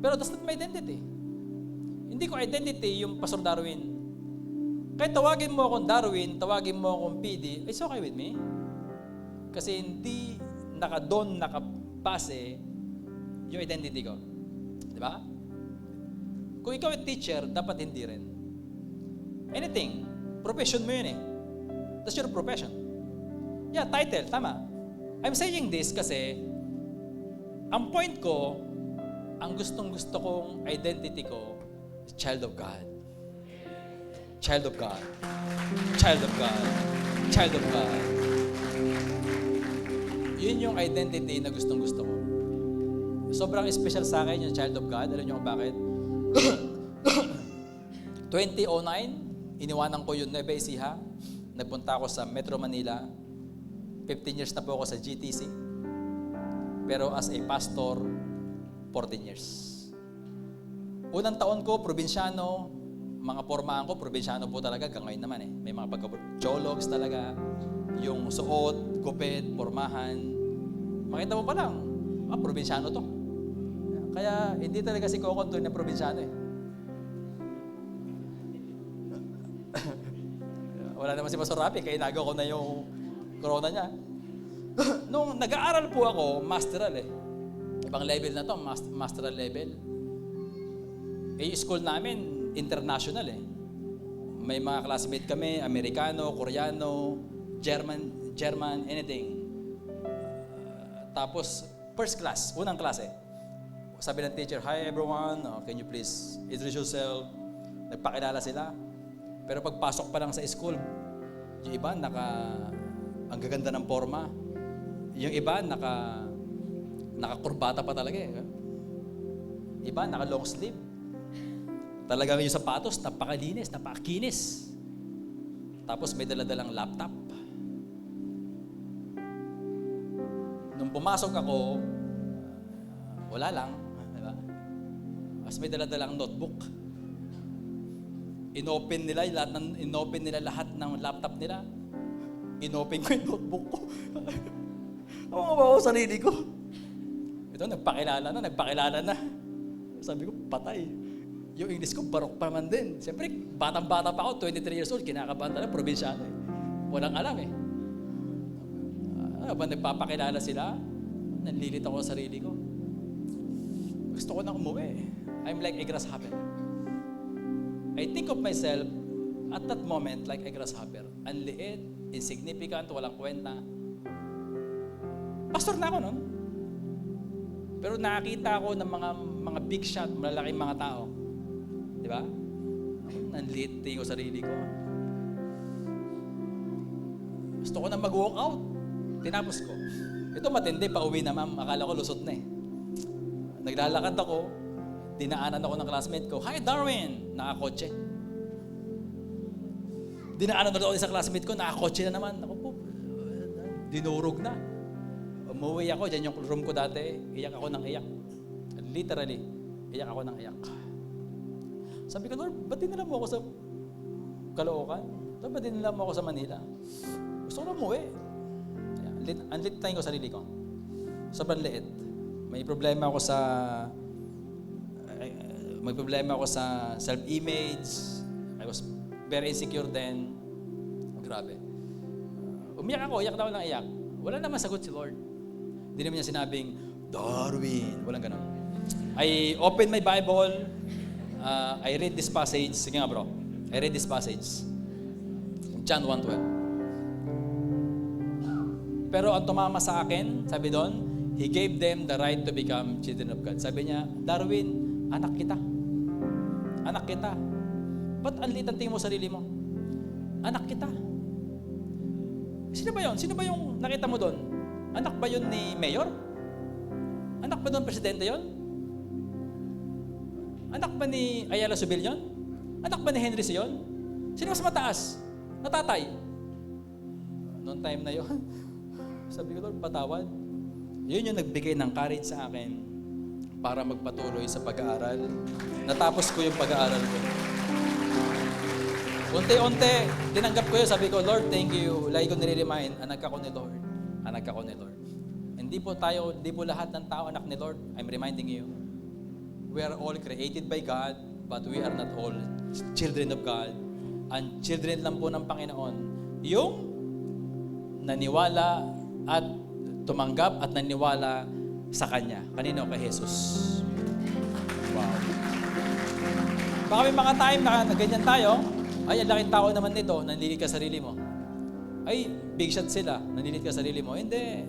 pero that's not my identity. Hindi ko identity yung Pastor Darwin. Kahit tawagin mo akong Darwin, tawagin mo akong PD, it's okay with me. Kasi hindi nakapase yung identity ko. Di ba? Kung ikaw ay teacher, dapat hindi rin. Anything. Profession mo yun eh. That's your profession. Yeah, title. Tama. I'm saying this kasi ang point ko, ang gustong-gusto kong identity ko is child of God. Child of God. Child of God. Child of God. Yun yung identity na gustong-gusto ko. Sobrang special sa akin yung child of God. Alam niyo kung bakit? 2009, iniwanan ko yung Nueva Ecija. Nagpunta ako sa Metro Manila. 15 years na po ako sa GTC. Pero as a pastor, 14 years. Unang taon ko, probinsyano. Mga pormahan ko, probinsyano po talaga. Hanggang ngayon naman eh. May mga pagka-chologs talaga. Yung suot, gupit, pormahan. Makita mo pa lang, probinsyano to. Kaya hindi talaga si Kokon doon na probinsyano eh. Wala naman si Pastor Rapi, kaya inagaw ko na yung corona niya. Nung nag-aaral po ako, masteral eh. Ibang level na to, masteral level. Eh, yung school namin, international eh. May mga classmate kami, Amerikano, Koreano, German, anything. Tapos, first class, unang klase. Sabi ng teacher, "Hi everyone, can you please introduce yourself?" Nagpakilala sila. Pero pagpasok pa lang sa school, yung iba ang gaganda ng forma. Yung iba nakakurbata pa talaga eh. Iba naka long sleeve. Talagang yung sapatos, napakalinis, napakakinis. Tapos may daladalang laptop. Nung pumasok ako, wala lang. Diba? Tapos may daladalang notebook. Inopen nila lahat ng laptop nila. Inopen ko yung notebook ko. Awa ako sarili ko. Ito, nagpakilala na. Sabi ko, patay. Yung English ko, barok pa man din. Siyempre, batang-bata pa ako, 23 years old, kinakabahan talaga, probinsyano eh. Walang alam eh. Nagpapakilala sila, nanlilit ako sa sarili ko. Gusto ko nang umuwi. I'm like a grasshopper. I think of myself at that moment like a grasshopper. Ang liit, insignificant, walang kwenta. Pastor na ako noon. Pero nakakita ako ng mga big shot, malalaking mga tao. Di ba? Nanliit tingin ko sarili ko. Gusto ko na mag-walk out. Tinapos ko. Ito matindi, pauwi na ma'am. Akala ko lusot na eh. Naglalakad ako. Dinaanan ako ng classmate ko. "Hi Darwin!" Nakakotse. Dinaanan na ako sa classmate ko. Nakakotse na naman. Ako po, dinurog na. Umuwi ako. Diyan yung room ko dati. Iyak ako ng iyak. Literally, iyak ako ng iyak. Sabi ko, "Lord, ba't dinala mo ako sa Caloocan? Ba't dinala mo ako sa Manila? Gusto ko na umuwi." Ang lit tayo ko sarili ko. Sobrang liit. May problema ako sa self-image. I was very insecure then. Grabe. Iyak na ako ng iyak. Wala naman sagot si Lord. Hindi naman niya sinabing, "Darwin." Walang ganun. I open my Bible. I read this passage. Sige nga bro. I read this passage. John 1:12. Pero ang tumama sa akin, sabi doon, He gave them the right to become children of God. Sabi niya, Darwin, anak kita. Anak kita. Ba't ang liit ang tingin mo sa sarili mo? Anak kita. Sino ba yun? Sino ba yung nakita mo doon? Anak ba yun ni Mayor? Anak ba doon presidente yun? Anak ba ni Ayala Subilyon? Anak ba ni Henry Sion? Sino mas mataas? Natatay? Noong time na yun, sabi ko, Lord, patawad. Yun yung nagbigay ng courage sa akin para magpatuloy sa pag-aaral. Natapos ko yung pag-aaral ko. Unti-unti, tinanggap ko yun. Sabi ko, Lord, thank you. Lagi ko nire-remind, anak ako ni Lord. Anak ako ni Lord. Hindi po lahat ng tao anak ni Lord. I'm reminding you. We are all created by God, but we are not all children of God. Ang children lang po ng Panginoon, yung naniwala at tumanggap at naniwala sa Kanya. Kanino? Kay Jesus. Wow. Baka may mga time na ganyan tayo, ay, ang laking tao naman nito, nanlilit ka sarili mo. Ay, big shot sila, nanlilit ka sarili mo. Hindi.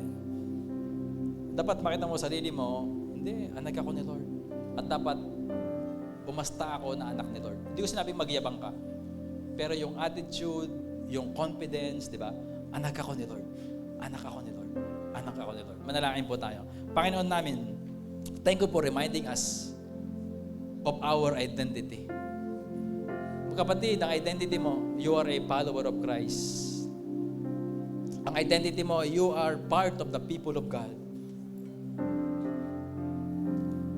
Dapat makita mo sarili mo, hindi, anak ako ni Lord. At dapat, umasta ako na anak ni Lord. Hindi ko sinabing magyabang ka. Pero yung attitude, yung confidence, di ba? Anak ako ni Lord. Anak ako ni Lord. Anak ako ni Lord. Manalangin po tayo. Panginoon namin, thank you for reminding us of our identity. Kapatid, ang identity mo, you are a follower of Christ. Ang identity mo, you are part of the people of God.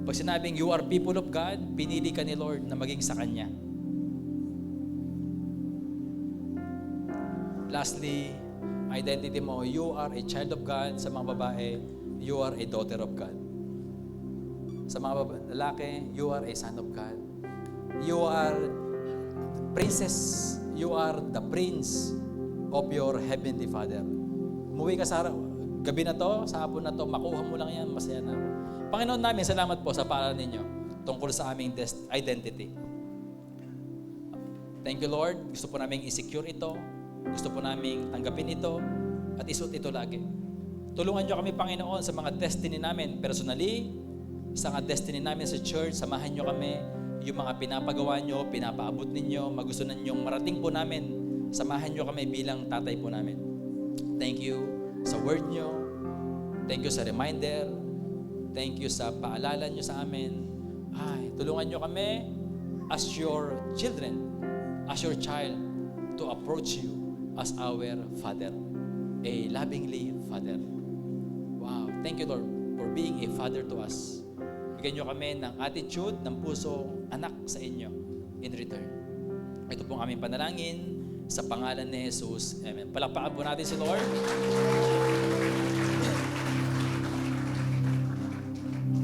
Pag sinabing you are people of God, pinili ka ni Lord na maging sa Kanya. Lastly, identity mo, you are a child of God. Sa mga babae, you are a daughter of God. Sa mga lalaki, you are a son of God. You are princess, you are the prince of your heavenly Father. Umuwi ka sa gabi na to, sa hapon na to, makuha mo lang yan, masaya na. Panginoon namin, salamat po sa paaral ninyo tungkol sa aming identity. Thank you, Lord. Gusto po namin i-secure ito. Gusto po namin tanggapin ito at isuot ito lagi. Tulungan niyo kami, Panginoon, sa mga destiny namin personally, sa mga destiny namin sa church. Samahan niyo kami. Yung mga pinapagawa nyo, pinapaabot ninyo, magustuhan nyong marating po namin, samahan nyo kami bilang tatay po namin. Thank you sa word nyo. Thank you sa reminder. Thank you sa paalala nyo sa amin. Ay, tulungan nyo kami as your children, as your child, to approach you as our Father, a lovingly Father. Wow. Thank you, Lord, for being a Father to us. Bigyan nyo kami ng attitude, ng puso, anak sa inyo in return. Ito pong aming panalangin sa pangalan ni Jesus. Amen. Palakpakan po natin si Lord.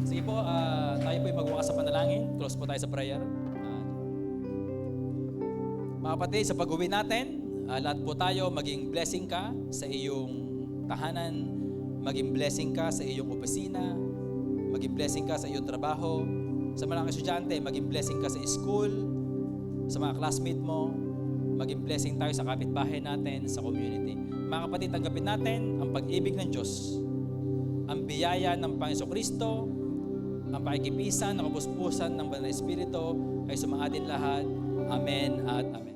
Sige po, tayo po magwakas sa panalangin. Close po tayo sa prayer. Mga kapatid, sa pag-uwi natin, lahat po tayo maging blessing ka sa iyong tahanan, maging blessing ka sa iyong opisina, maging blessing ka sa iyong trabaho, sa mga estudyante, maging blessing ka sa school, sa mga classmate mo, maging blessing tayo sa kapitbahay natin, sa community. Mga kapatid, tanggapin natin ang pag-ibig ng Diyos, ang biyaya ng Panginoon Kristo, ang pakikipisan, ang kapuspusan ng Banal na Espiritu ay sumaatin lahat. Amen at amen.